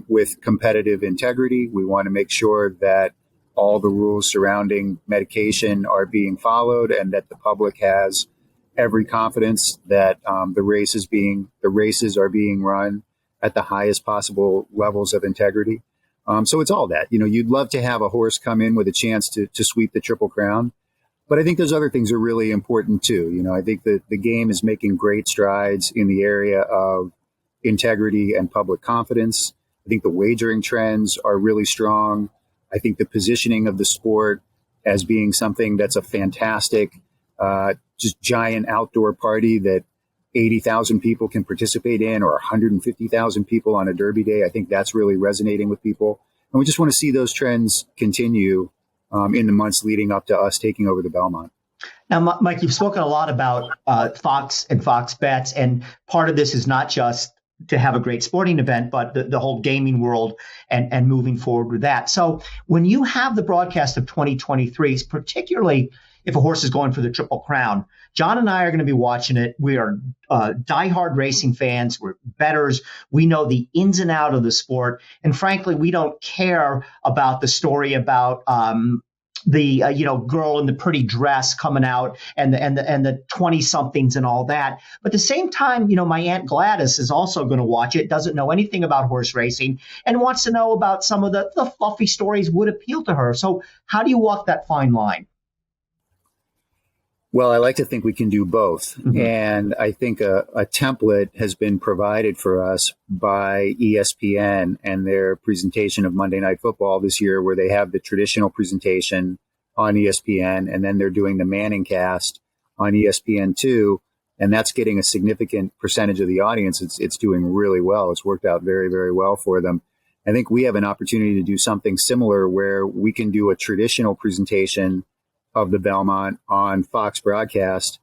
with competitive integrity. We want to make sure that all the rules surrounding medication are being followed and that the public has every confidence that the races are being run at the highest possible levels of integrity. So it's all that. You'd love to have a horse come in with a chance to sweep the Triple Crown. But I think those other things are really important too. I think that the game is making great strides in the area of integrity and public confidence. I think the wagering trends are really strong. I think the positioning of the sport as being something that's a fantastic, just giant outdoor party that 80,000 people can participate in, or 150,000 people on a Derby day. I think that's really resonating with people. And we just want to see those trends continue in the months leading up to us taking over the Belmont. Now, Mike, you've spoken a lot about Fox and Fox Bets, and part of this is not just to have a great sporting event, but the whole gaming world and moving forward with that. So when you have the broadcast of 2023, particularly if a horse is going for the Triple Crown, John and I are going to be watching it. We are diehard racing fans. We're bettors. We know the ins and outs of the sport. And frankly, we don't care about the story about the girl in the pretty dress coming out and the 20-somethings and all that. But at the same time, my Aunt Gladys is also going to watch it, doesn't know anything about horse racing, and wants to know about some of the fluffy stories would appeal to her. So how do you walk that fine line? Well, I like to think we can do both. Mm-hmm. And I think a template has been provided for us by ESPN and their presentation of Monday Night Football this year, where they have the traditional presentation on ESPN, and then they're doing the Manning cast on ESPN2. And that's getting a significant percentage of the audience. It's doing really well. It's worked out very, very well for them. I think we have an opportunity to do something similar where we can do a traditional presentation of the Belmont on Fox broadcast,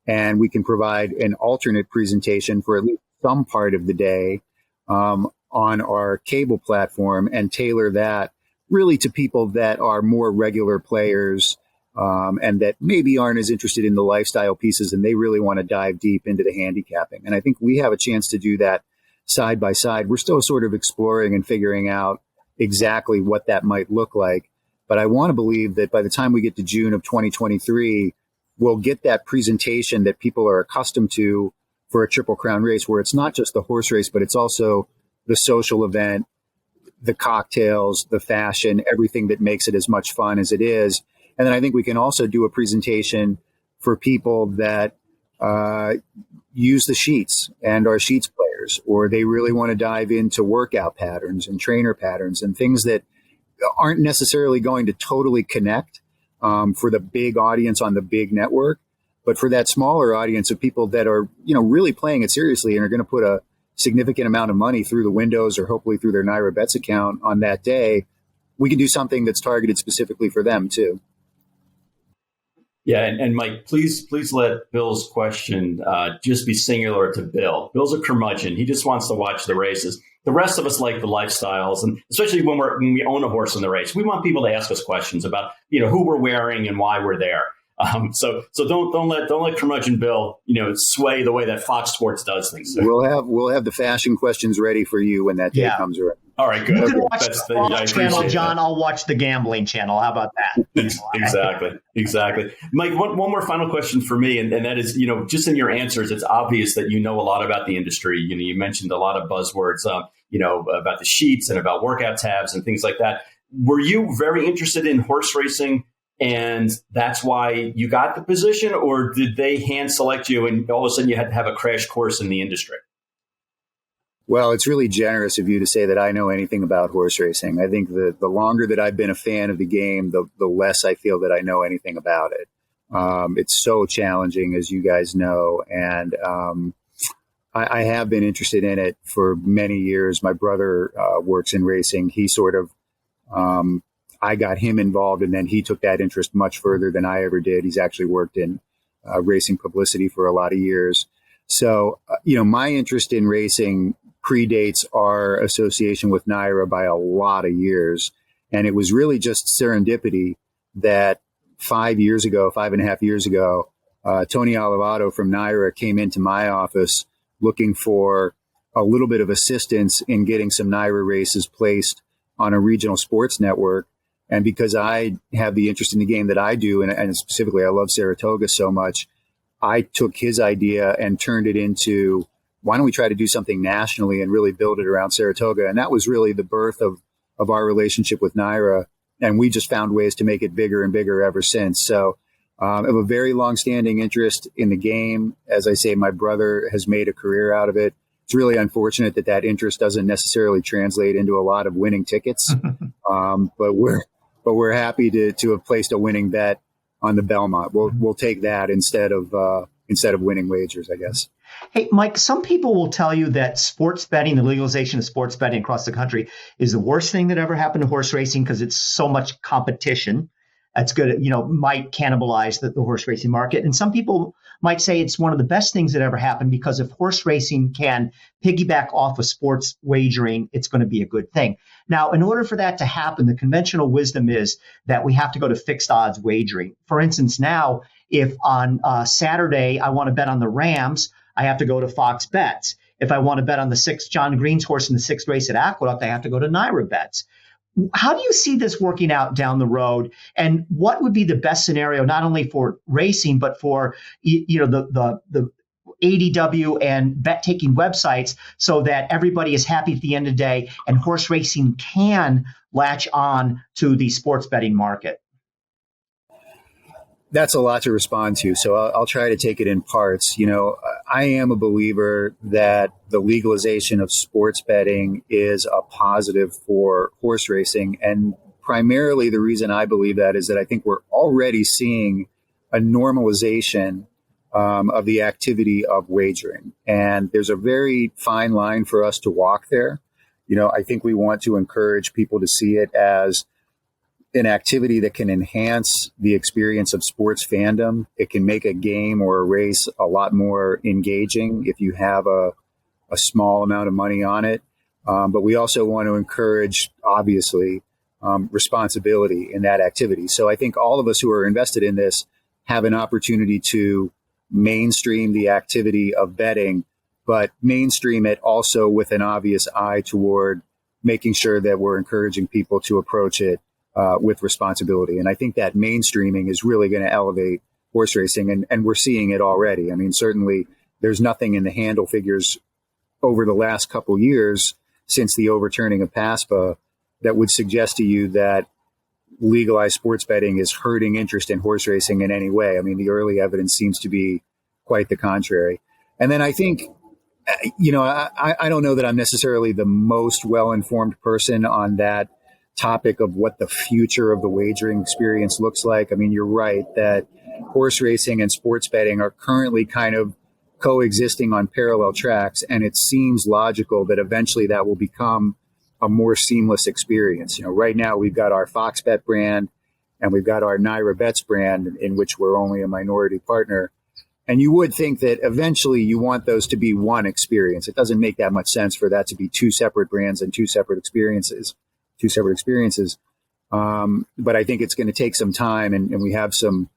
and we can provide an alternate presentation for at least some part of the day on our cable platform, and tailor that really to people that are more regular players and that maybe aren't as interested in the lifestyle pieces, and they really want to dive deep into the handicapping. And I think we have a chance to do that side by side. We're still sort of exploring and figuring out exactly what that might look like. But I want to believe that by the time we get to June of 2023, we'll get that presentation that people are accustomed to for a Triple Crown race, where it's not just the horse race, but it's also the social event, the cocktails, the fashion, everything that makes it as much fun as it is. And then I think we can also do a presentation for people that use the sheets and are sheets players, or they really want to dive into workout patterns and trainer patterns and things that aren't necessarily going to totally connect for the big audience on the big network, but for that smaller audience of people that are, really playing it seriously and are going to put a significant amount of money through the windows or hopefully through their NYRA Bets account on that day, we can do something that's targeted specifically for them too. Yeah, and Mike, please let Bill's question just be singular to Bill. Bill's a curmudgeon. He just wants to watch the races. The rest of us like the lifestyles, and especially when we own a horse in the race, we want people to ask us questions about who we're wearing and why we're there. So don't let curmudgeon Bill sway the way that Fox Sports does things. So. We'll have the fashion questions ready for you when that day comes around. All right, good. You can watch the Fox channel, John. I'll watch the gambling channel. How about that? Exactly. Mike, one more final question for me, and that is, just in your answers, it's obvious that you know a lot about the industry. You mentioned a lot of buzzwords, about the sheets and about workout tabs and things like that. Were you very interested in horse racing, and that's why you got the position, or did they hand select you and all of a sudden you had to have a crash course in the industry? Well, it's really generous of you to say that I know anything about horse racing. I think the longer that I've been a fan of the game, the less I feel that I know anything about it. It's so challenging, as you guys know, and I have been interested in it for many years. My brother works in racing. He sort of, I got him involved, and then he took that interest much further than I ever did. He's actually worked in racing publicity for a lot of years. So, my interest in racing predates our association with NYRA by a lot of years. And it was really just serendipity that 5.5 years ago, Tony Olivato from NYRA came into my office looking for a little bit of assistance in getting some NYRA races placed on a regional sports network. And because I have the interest in the game that I do, and specifically I love Saratoga so much, I took his idea and turned it into, why don't we try to do something nationally and really build it around Saratoga? And that was really the birth of our relationship with NYRA. And we just found ways to make it bigger and bigger ever since. So I have a very long-standing interest in the game. As I say, my brother has made a career out of it. It's really unfortunate that interest doesn't necessarily translate into a lot of winning tickets. But we're happy to have placed a winning bet on the Belmont. We'll take that instead of winning wagers, I guess. Hey, Mike, some people will tell you that sports betting, the legalization of sports betting across the country, is the worst thing that ever happened to horse racing because it's so much competition. That's good, might cannibalize the horse racing market. And some people might say it's one of the best things that ever happened because if horse racing can piggyback off of sports wagering, it's going to be a good thing. Now, in order for that to happen, the conventional wisdom is that we have to go to fixed odds wagering. For instance, now, if on Saturday I want to bet on the Rams, I have to go to Fox Bets. If I want to bet on the John Green's horse in the 6th race at Aqueduct, I have to go to NYRA Bets. How do you see this working out down the road? And what would be the best scenario, not only for racing, but for the ADW and bet-taking websites so that everybody is happy at the end of the day and horse racing can latch on to the sports betting market? That's a lot to respond to, so I'll try to take it in parts. I am a believer that the legalization of sports betting is a positive for horse racing. And primarily the reason I believe that is that I think we're already seeing a normalization of the activity of wagering. And there's a very fine line for us to walk there. I think we want to encourage people to see it as an activity that can enhance the experience of sports fandom. It can make a game or a race a lot more engaging if you have a small amount of money on it. But we also want to encourage, obviously, responsibility in that activity. So I think all of us who are invested in this have an opportunity to mainstream the activity of betting, but mainstream it also with an obvious eye toward making sure that we're encouraging people to approach it with responsibility. And I think that mainstreaming is really going to elevate horse racing, and we're seeing it already. I mean, certainly there's nothing in the handle figures over the last couple years since the overturning of PASPA that would suggest to you that legalized sports betting is hurting interest in horse racing in any way. I mean, the early evidence seems to be quite the contrary. And then I think, I don't know that I'm necessarily the most well-informed person on that topic of what the future of the wagering experience looks like. I mean, you're right that horse racing and sports betting are currently kind of coexisting on parallel tracks, and it seems logical that eventually that will become a more seamless experience. Right now we've got our Fox Bet brand and we've got our NYRA Bets brand, in which we're only a minority partner. And you would think that eventually you want those to be one experience. It doesn't make that much sense for that to be two separate brands and two separate experiences. But I think it's going to take some time, and we have some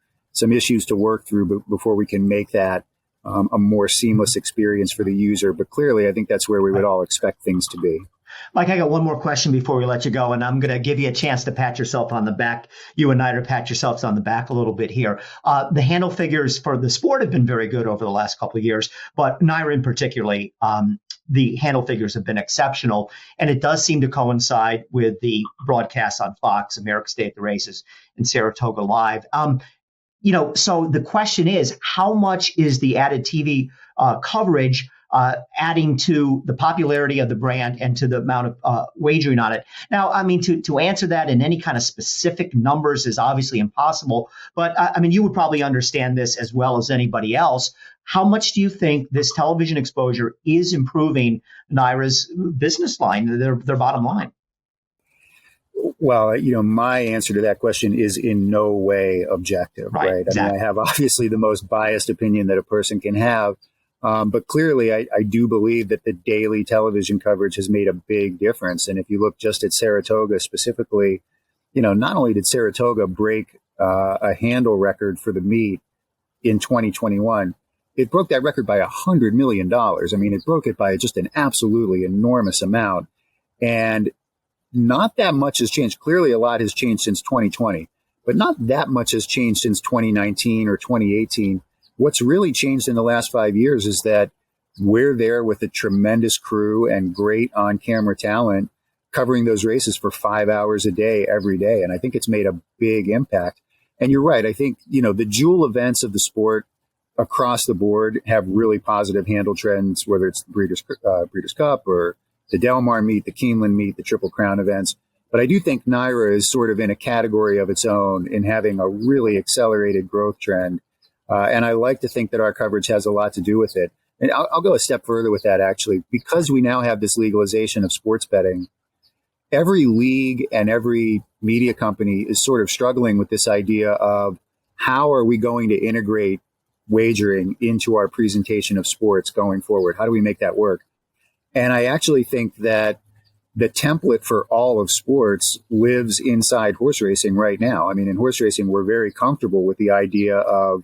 issues to work through before we can make that a more seamless experience for the user. But clearly, I think that's where we would all expect things to be. Mike, I got one more question before we let you go, and I'm going to give you a chance to pat yourself on the back. You and NYRA pat yourselves on the back a little bit here. The handle figures for the sport have been very good over the last couple of years, but NYRA in particularly, the handle figures have been exceptional, and it does seem to coincide with the broadcasts on Fox, America's Day at the Races, and Saratoga Live. So the question is, how much is the added TV coverage adding to the popularity of the brand and to the amount of wagering on it? Now, I mean, to answer that in any kind of specific numbers is obviously impossible. But I mean, you would probably understand this as well as anybody else. How much do you think this television exposure is improving NYRA's business line, their bottom line? Well, my answer to that question is in no way objective, right? Exactly. I mean, I have obviously the most biased opinion that a person can have. But clearly, I do believe that the daily television coverage has made a big difference. And if you look just at Saratoga specifically, not only did Saratoga break a handle record for the meet in 2021, it broke that record by $100 million. I mean, it broke it by just an absolutely enormous amount. And not that much has changed. Clearly, a lot has changed since 2020, but not that much has changed since 2019 or 2018. What's really changed in the last 5 years is that we're there with a tremendous crew and great on-camera talent covering those races for 5 hours a day, every day. And I think it's made a big impact. And you're right. I think, the jewel events of the sport across the board have really positive handle trends, whether it's the Breeders' Cup or the Del Mar meet, the Keeneland meet, the Triple Crown events. But I do think NYRA is sort of in a category of its own in having a really accelerated growth trend. And I like to think that our coverage has a lot to do with it. And I'll go a step further with that, actually. Because we now have this legalization of sports betting, every league and every media company is sort of struggling with this idea of how are we going to integrate wagering into our presentation of sports going forward? How do we make that work? And I actually think that the template for all of sports lives inside horse racing right now. I mean, in horse racing, we're very comfortable with the idea of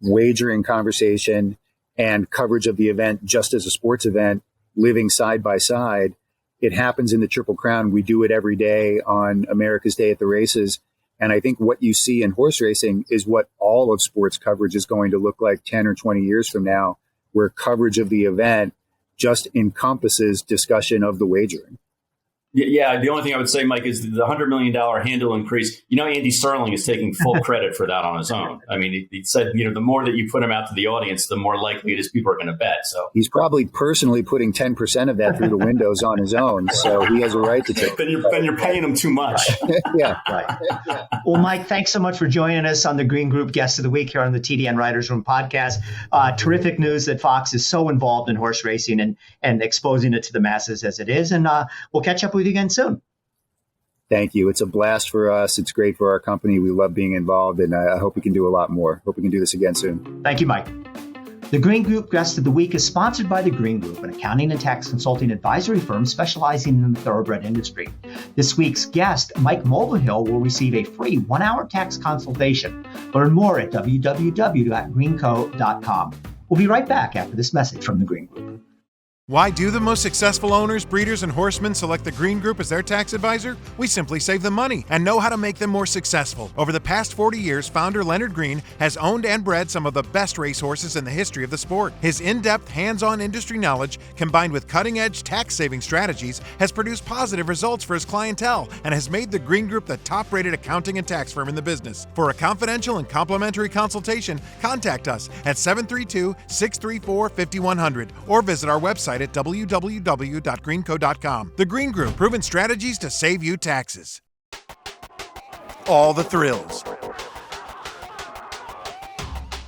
wagering conversation and coverage of the event just as a sports event living side by side. It happens in the Triple Crown. We do it every day on America's Day at the Races. And I think what you see in horse racing is what all of sports coverage is going to look like 10 or 20 years from now, where coverage of the event just encompasses discussion of the wagering. Yeah, the only thing I would say, Mike, is the $100 million handle increase. Andy Sterling is taking full credit for that on his own. I mean, he said, the more that you put him out to the audience, the more likely it is people are going to bet. So he's probably personally putting 10% of that through the windows on his own. So he has a right to take. Then you're paying him too much. Yeah. Right. Well, Mike, thanks so much for joining us on the Green Group Guest of the Week here on the TDN Writers Room podcast. Terrific news that Fox is so involved in horse racing and exposing it to the masses as it is. And we'll catch up with you again soon. Thank you. It's a blast for us. It's great for our company. We love being involved, and I hope we can do a lot more. Hope we can do this again soon. Thank you, Mike. The Green Group Guest of the Week is sponsored by the Green Group, an accounting and tax consulting advisory firm specializing in the thoroughbred industry. This week's guest, Mike Mulvihill, will receive a free 1-hour tax consultation. Learn more at www.greenco.com. We'll be right back after this message from the Green Group. Why do the most successful owners, breeders, and horsemen select the Green Group as their tax advisor? We simply save them money and know how to make them more successful. Over the past 40 years, founder Leonard Green has owned and bred some of the best racehorses in the history of the sport. His in-depth, hands-on industry knowledge, combined with cutting-edge tax-saving strategies, has produced positive results for his clientele and has made the Green Group the top-rated accounting and tax firm in the business. For a confidential and complimentary consultation, contact us at 732-634-5100 or visit our website at www.greenco.com. The Green Group, proven strategies to save you taxes. All the thrills.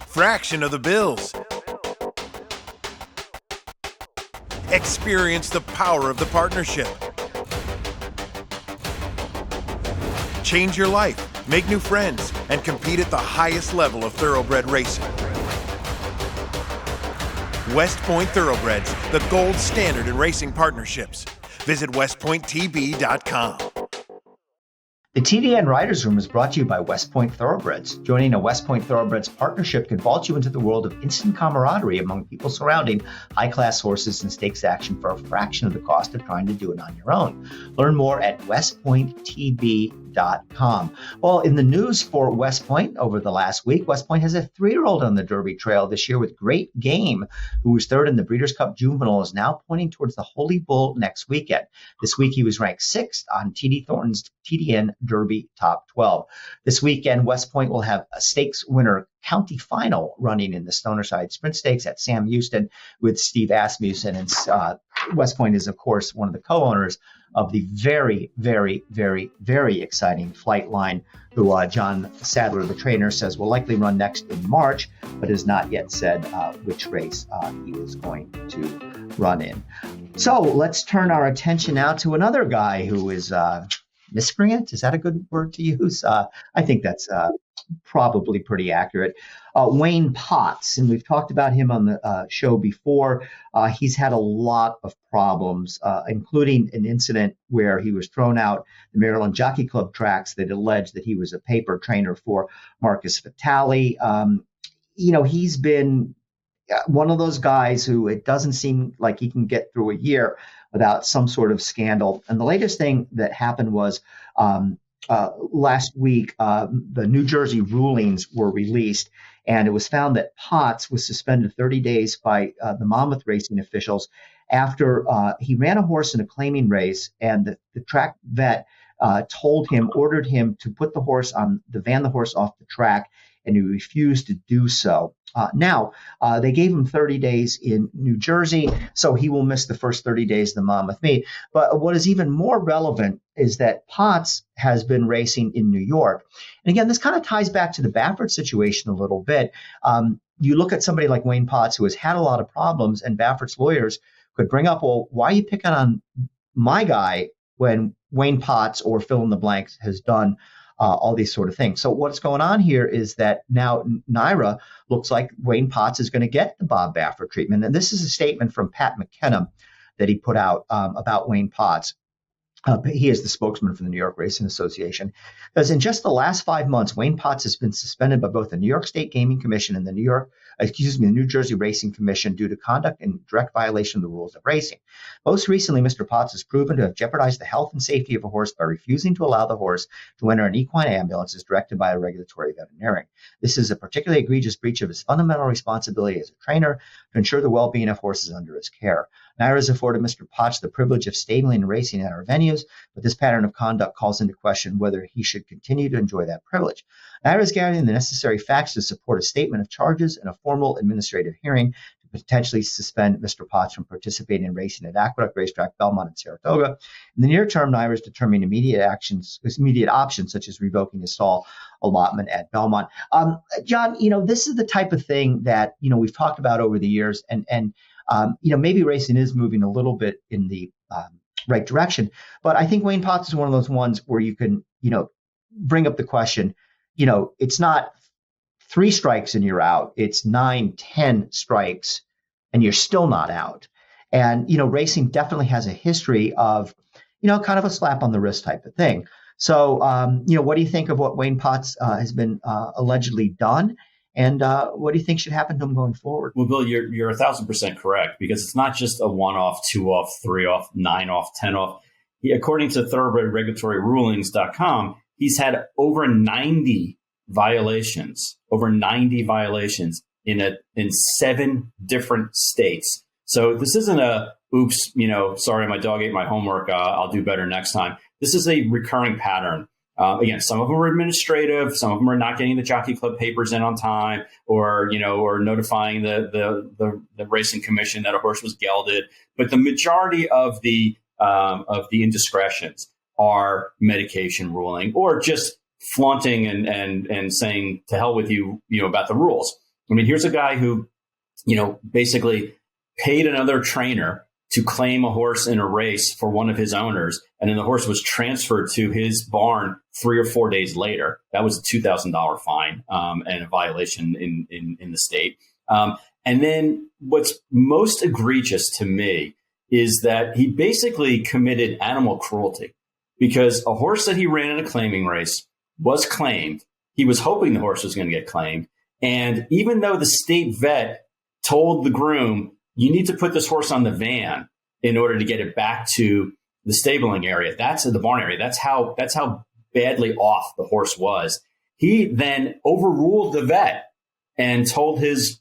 Fraction of the bills. Experience the power of the partnership. Change your life, make new friends, and compete at the highest level of thoroughbred racing. West Point Thoroughbreds, the gold standard in racing partnerships. Visit westpointtb.com. The TDN Writers Room is brought to you by West Point Thoroughbreds. Joining a West Point Thoroughbreds partnership can vault you into the world of instant camaraderie among people surrounding high-class horses and stakes action for a fraction of the cost of trying to do it on your own. Learn more at westpointtb.com. Well, in the news for West Point over the last week, West Point has a 3-year-old on the Derby Trail this year with Great Game, who was third in the Breeders' Cup Juvenile, is now pointing towards the Holy Bull next weekend. This week, he was ranked 6th on T.D. Thornton's TDN Derby Top 12. This weekend, West Point will have a stakes winner county final running in the Stonerside Sprint Stakes at Sam Houston with Steve Asmussen. And West Point is, of course, one of the co-owners of the very, very, very, very exciting Flightline, who John Sadler, the trainer, says will likely run next in March, but has not yet said which race he is going to run in. So let's turn our attention now to another guy who is miscreant. Is that a good word to use? I think that's probably pretty accurate. Wayne Potts, and we've talked about him on the show before. He's had a lot of problems, including an incident where he was thrown out the Maryland Jockey Club tracks that alleged that he was a paper trainer for Marcus Vitale. He's been one of those guys who it doesn't seem like he can get through a year without some sort of scandal. And the latest thing that happened was last week, the New Jersey rulings were released, and it was found that Potts was suspended 30 days by the Monmouth racing officials after he ran a horse in a claiming race, and the track vet ordered him to put the horse on the horse off the track, and he refused to do so. Now, they gave him 30 days in New Jersey, so he will miss the first 30 days of the Monmouth meet. But what is even more relevant is that Potts has been racing in New York. And again, this kind of ties back to the Baffert situation a little bit. You look at somebody like Wayne Potts, who has had a lot of problems, and Baffert's lawyers could bring up, well, why are you picking on my guy when Wayne Potts or fill in the blanks has done all these sort of things. So what's going on here is that now NYRA looks like Wayne Potts is going to get the Bob Baffert treatment. And this is a statement from Pat McKenna that he put out about Wayne Potts. He is the spokesman for the New York Racing Association. Because in just the last 5 months, Wayne Potts has been suspended by both the New York State Gaming Commission and the New Jersey Racing Commission due to conduct in direct violation of the rules of racing. Most recently, Mr. Potts has proven to have jeopardized the health and safety of a horse by refusing to allow the horse to enter an equine ambulance as directed by a regulatory veterinarian. This is a particularly egregious breach of his fundamental responsibility as a trainer to ensure the well-being of horses under his care. NYRA has afforded Mr. Potts the privilege of stabling and racing at our venues, but this pattern of conduct calls into question whether he should continue to enjoy that privilege. NYRA is gathering the necessary facts to support a statement of charges and a formal administrative hearing to potentially suspend Mr. Potts from participating in racing at Aqueduct Racetrack, Belmont, and Saratoga. In the near term, NYRA is determining immediate options such as revoking his stall allotment at Belmont. John, this is the type of thing that we've talked about over the years, and maybe racing is moving a little bit in the right direction. But I think Wayne Potts is one of those ones where you can, bring up the question, it's not 3 strikes and you're out. It's 9, 10 strikes and you're still not out. And, racing definitely has a history of, kind of a slap on the wrist type of thing. So, what do you think of what Wayne Potts has been allegedly done? And what do you think should happen to him going forward? Well, Bill, you're 1,000% correct, because it's not just a 1 off, 2 off, 3 off, 9 off, 10 off. According to thoroughbredregulatoryrulings.com, he's had over 90 violations in 7 different states. So this isn't a oops, sorry, my dog ate my homework. I'll do better next time. This is a recurring pattern. Again, some of them are administrative. Some of them are not getting the Jockey Club papers in on time, or notifying the racing commission that a horse was gelded. But the majority of the indiscretions are medication ruling, or just flaunting and saying to hell with you, about the rules. I mean, here's a guy who, basically paid another trainer to claim a horse in a race for one of his owners, and then the horse was transferred to his barn 3 or 4 days later. That was a $2,000 fine and a violation in the state. And then what's most egregious to me is that he basically committed animal cruelty, because a horse that he ran in a claiming race was claimed. He was hoping the horse was going to get claimed. And even though the state vet told the groom, you need to put this horse on the van in order to get it back to the stabling area, that's the barn area. That's how badly off the horse was. He then overruled the vet and told his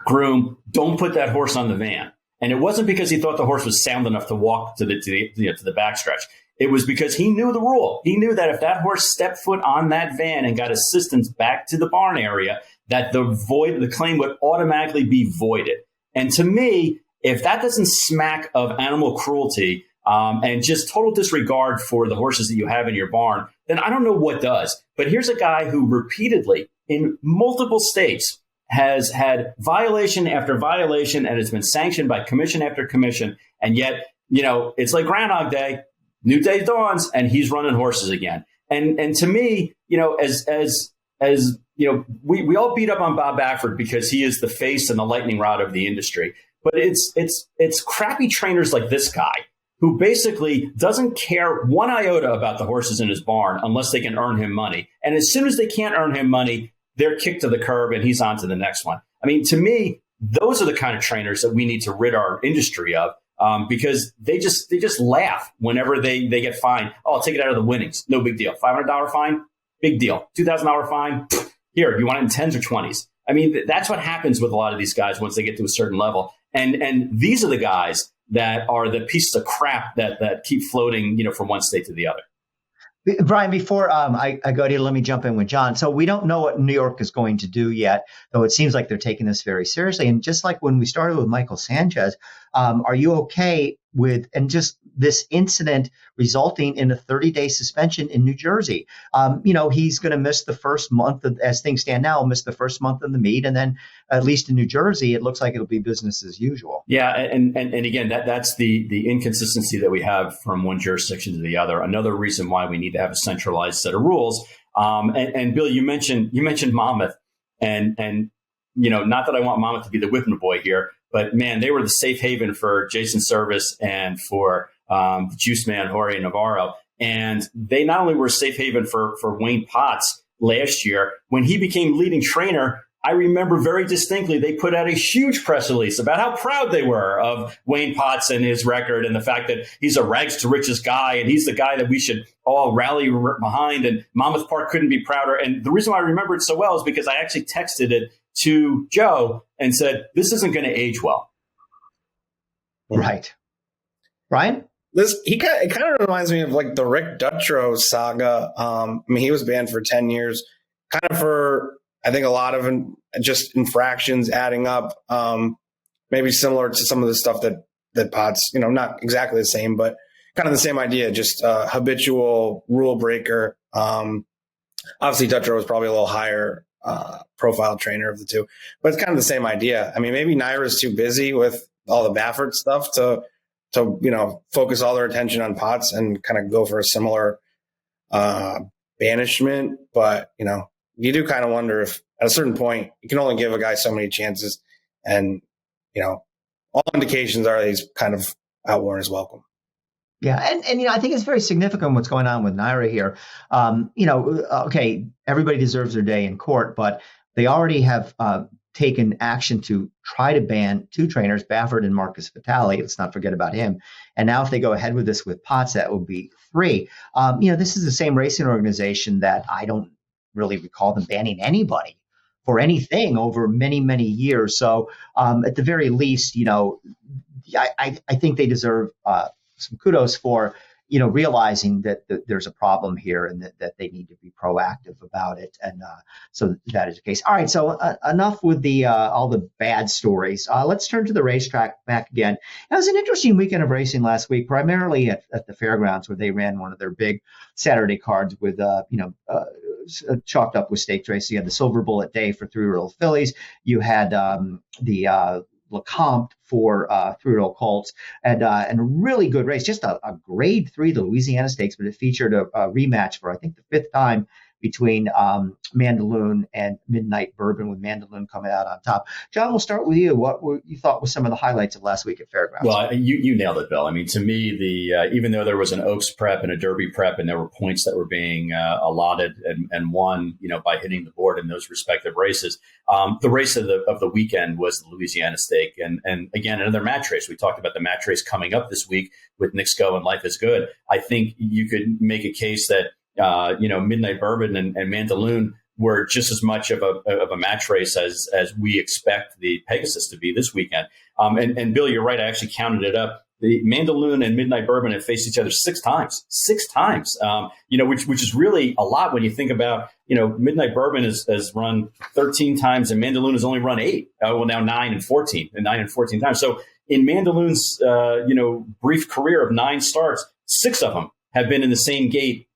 groom, don't put that horse on the van. And it wasn't because he thought the horse was sound enough to walk to the backstretch. It was because he knew the rule. He knew that if that horse stepped foot on that van and got assistance back to the barn area, that the claim would automatically be voided. And to me, if that doesn't smack of animal cruelty and just total disregard for the horses that you have in your barn, then I don't know what does. But here's a guy who repeatedly in multiple states has had violation after violation and has been sanctioned by commission after commission. And yet, it's like Groundhog Day, new day dawns, and he's running horses again. And to me, as we all beat up on Bob Baffert because he is the face and the lightning rod of the industry. But it's crappy trainers like this guy who basically doesn't care one iota about the horses in his barn unless they can earn him money. And as soon as they can't earn him money, they're kicked to the curb and he's on to the next one. I mean, to me, those are the kind of trainers that we need to rid our industry of, because they just laugh whenever they get fined. Oh, I'll take it out of the winnings. No big deal. $500 fine, big deal. $2,000 fine. Here, you want it in 10s or 20s. I mean, that's what happens with a lot of these guys once they get to a certain level. And these are the guys that are the pieces of crap that keep floating, from one state to the other. Brian, before I go to you, let me jump in with John. So we don't know what New York is going to do yet, though it seems like they're taking this very seriously. And just like when we started with Michael Sanchez, are you okay with, and just this incident resulting in a 30-day suspension in New Jersey? He's going to miss the first month, as things stand now, miss the first month of the meet. And then at least in New Jersey, it looks like it'll be business as usual. Yeah. And again, that's the inconsistency that we have from one jurisdiction to the other. Another reason why we need to have a centralized set of rules. And Bill, you mentioned Monmouth, and not that I want Monmouth to be the whipping boy here, but man, they were the safe haven for Jason Service and for the juice man, Jorge Navarro. And they not only were a safe haven for Wayne Potts last year, when he became leading trainer, I remember very distinctly they put out a huge press release about how proud they were of Wayne Potts and his record and the fact that he's a rags to riches guy and he's the guy that we should all rally behind. And Monmouth Park couldn't be prouder. And the reason why I remember it so well is because I actually texted it to Joe and said, this isn't going to age well. Right. Brian? It kind of reminds me of like the Rick Dutrow saga. He was banned for 10 years, kind of for, I think, a lot of just infractions adding up, maybe similar to some of the stuff that Potts, not exactly the same, but kind of the same idea, just habitual rule breaker. Obviously, Dutrow was probably a little higher profile trainer of the two, but it's kind of the same idea. I mean, maybe NYRA is too busy with all the Baffert stuff to focus all their attention on Potts and kind of go for a similar banishment. But, you do kind of wonder if at a certain point you can only give a guy so many chances, and, all indications are that he's kind of outworn his welcome. Yeah. And I think it's very significant what's going on with NYRA here. Okay, everybody deserves their day in court, but they already have taken action to try to ban two trainers, Baffert and Marcus Vitale. Let's not forget about him. And now if they go ahead with this with Potts, that will be 3. This is the same racing organization that I don't really recall them banning anybody for anything over many, many years. So at the very least, I think they deserve some kudos for, realizing that there's a problem here and that they need to be proactive about it. And so that is the case. All right. So enough with the all the bad stories. Let's turn to the racetrack back again. It was an interesting weekend of racing last week, primarily at the fairgrounds, where they ran one of their big Saturday cards with, chalked up with stakes racing. You had the Silver Bullet Day for 3-year-old fillies. You had the Lecomte for 3-year-old colts, and a really good race, just a grade 3, the Louisiana Stakes, but it featured a rematch for I think the 5th time between Mandaloun and Midnight Bourbon, with Mandaloun coming out on top. John, we'll start with you. What you thought was some of the highlights of last week at Fairgrounds? Well, you nailed it, Bill. I mean, to me, even though there was an Oaks prep and a Derby prep, and there were points that were being allotted and won, by hitting the board in those respective races, the race of the weekend was the Louisiana Stake, and again, another match race. We talked about the match race coming up this week with Nick Sco and Life is Good. I think you could make a case that Midnight Bourbon and Mandaloun were just as much of a match race as we expect the Pegasus to be this weekend. And Bill, you're right. I actually counted it up. The Mandaloun and Midnight Bourbon have faced each other 6 times, which is really a lot when you think about, Midnight Bourbon has run 13 times and Mandaloun has only run 8. Now 9 and 14 times. So in Mandaloun's, brief career of 9 starts, 6 of them have been in the same gate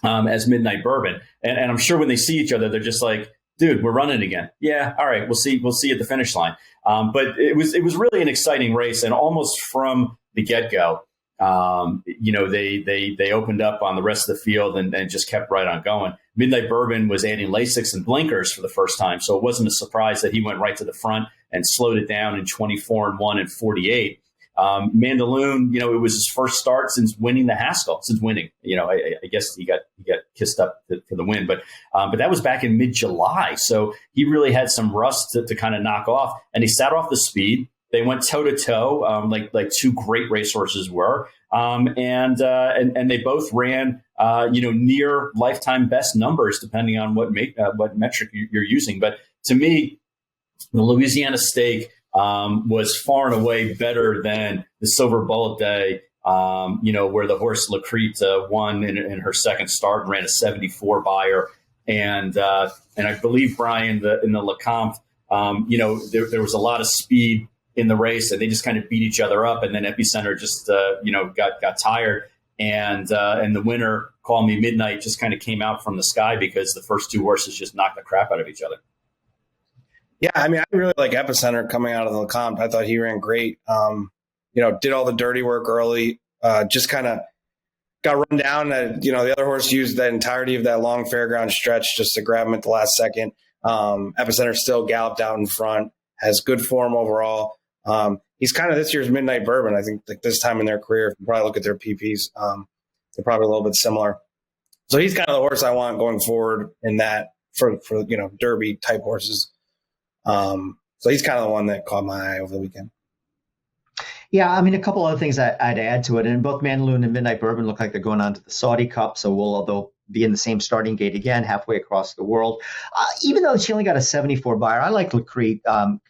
as Midnight Bourbon. And I'm sure when they see each other, they're just like, dude, we're running again. Yeah. All right. We'll see at the finish line. But it was really an exciting race. And almost from the get-go, they opened up on the rest of the field and just kept right on going. Midnight Bourbon was adding Lasix and blinkers for the first time. So it wasn't a surprise that he went right to the front and slowed it down in 24-1 and 48. Mandaloun, it was his first start since winning the Haskell, I guess he got kissed up for the win, but that was back in mid-July. So he really had some rust to kind of knock off, and he sat off the speed. They went toe to toe, like 2 great racehorses were. And they both ran, near lifetime best numbers, depending on what metric you're using. But to me, the Louisiana Stake, was far and away better than the Silver Bullet Day, where the horse Lacrete won in her second start and ran a 74 buyer. And I believe, Brian, in the Lecomte, there was a lot of speed in the race, and they just kind of beat each other up. And then Epicenter just, got tired. And the winner, Call Me Midnight, just kind of came out from the sky because the first 2 horses just knocked the crap out of each other. Yeah, I mean, I really like Epicenter coming out of the Lecomte. I thought he ran great. Did all the dirty work early. Just kind of got run down. The other horse used the entirety of that long fairground stretch just to grab him at the last second. Epicenter still galloped out in front, has good form overall. He's kind of this year's Midnight Bourbon. I think like this time in their career, if you probably look at their PPs, they're probably a little bit similar. So he's kind of the horse I want going forward in that for Derby type horses. So he's kind of the one that caught my eye over the weekend. Yeah, I mean, a couple other things I'd add to it. And both Mandaloun and Midnight Bourbon look like they're going on to the Saudi Cup. So they'll be in the same starting gate again, halfway across the world. Even though she only got a 74 buyer, I like Lacrete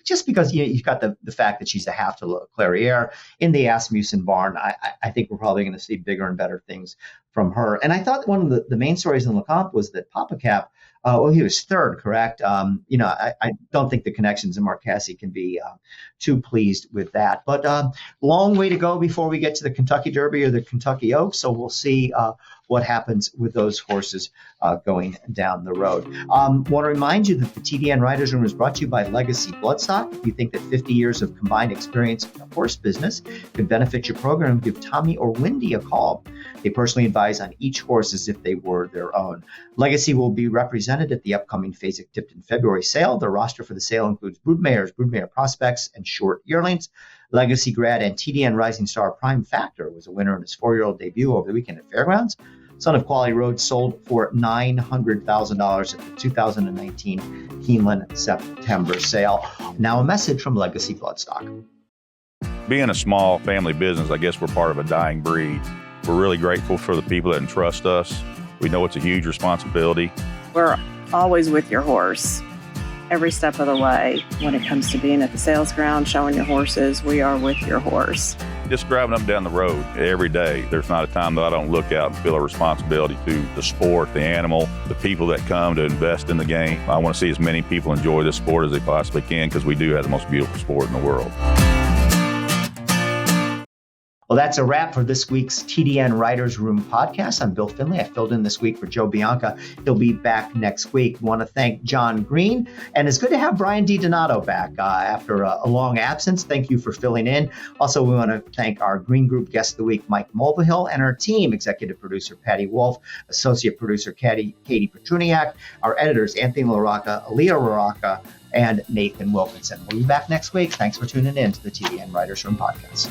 just because you've got the fact that she's a half to Clairiere in the Asmussen barn. I think we're probably going to see bigger and better things from her. And I thought one of the main stories in Lecomte was that Papa Cap, he was 3rd, correct? I don't think the connections in Marquesi can be too pleased with that. But long way to go before we get to the Kentucky Derby or the Kentucky Oaks. So we'll see what happens with those horses going down the road. Want to remind you that the TDN Writers Room is brought to you by Legacy Bloodstock. If you think that 50 years of combined experience in the horse business could benefit your program, give Tommy or Wendy a call. They personally advise on each horse as if they were their own. Legacy will be represented at the upcoming Fasig-Tipton February sale. The roster for the sale includes broodmares, broodmare prospects, and short yearlings. Legacy grad and TDN Rising Star Prime Factor was a winner in his 4-year-old debut over the weekend at Fairgrounds. Son of Quality Road sold for $900,000 at the 2019 Keeneland September sale. Now a message from Legacy Bloodstock. Being a small family business, I guess we're part of a dying breed. We're really grateful for the people that entrust us. We know it's a huge responsibility. We're always with your horse every step of the way. When it comes to being at the sales ground, showing your horses, we are with your horse. Just driving up and down the road every day, there's not a time that I don't look out and feel a responsibility to the sport, the animal, the people that come to invest in the game. I want to see as many people enjoy this sport as they possibly can because we do have the most beautiful sport in the world. Well, that's a wrap for this week's TDN Writers Room podcast. I'm Bill Finley. I filled in this week for Joe Bianca. He'll be back next week. I want to thank John Green, and it's good to have Brian DiDonato back after a long absence. Thank you for filling in. Also, we want to thank our Green Group guest of the week, Mike Mulvihill, and our team, executive producer Patty Wolf, associate producer Katie Petruniak, our editors Anthony LaRocca, Aaliyah LaRocca, and Nathan Wilkinson. We'll be back next week. Thanks for tuning in to the TDN Writers Room podcast.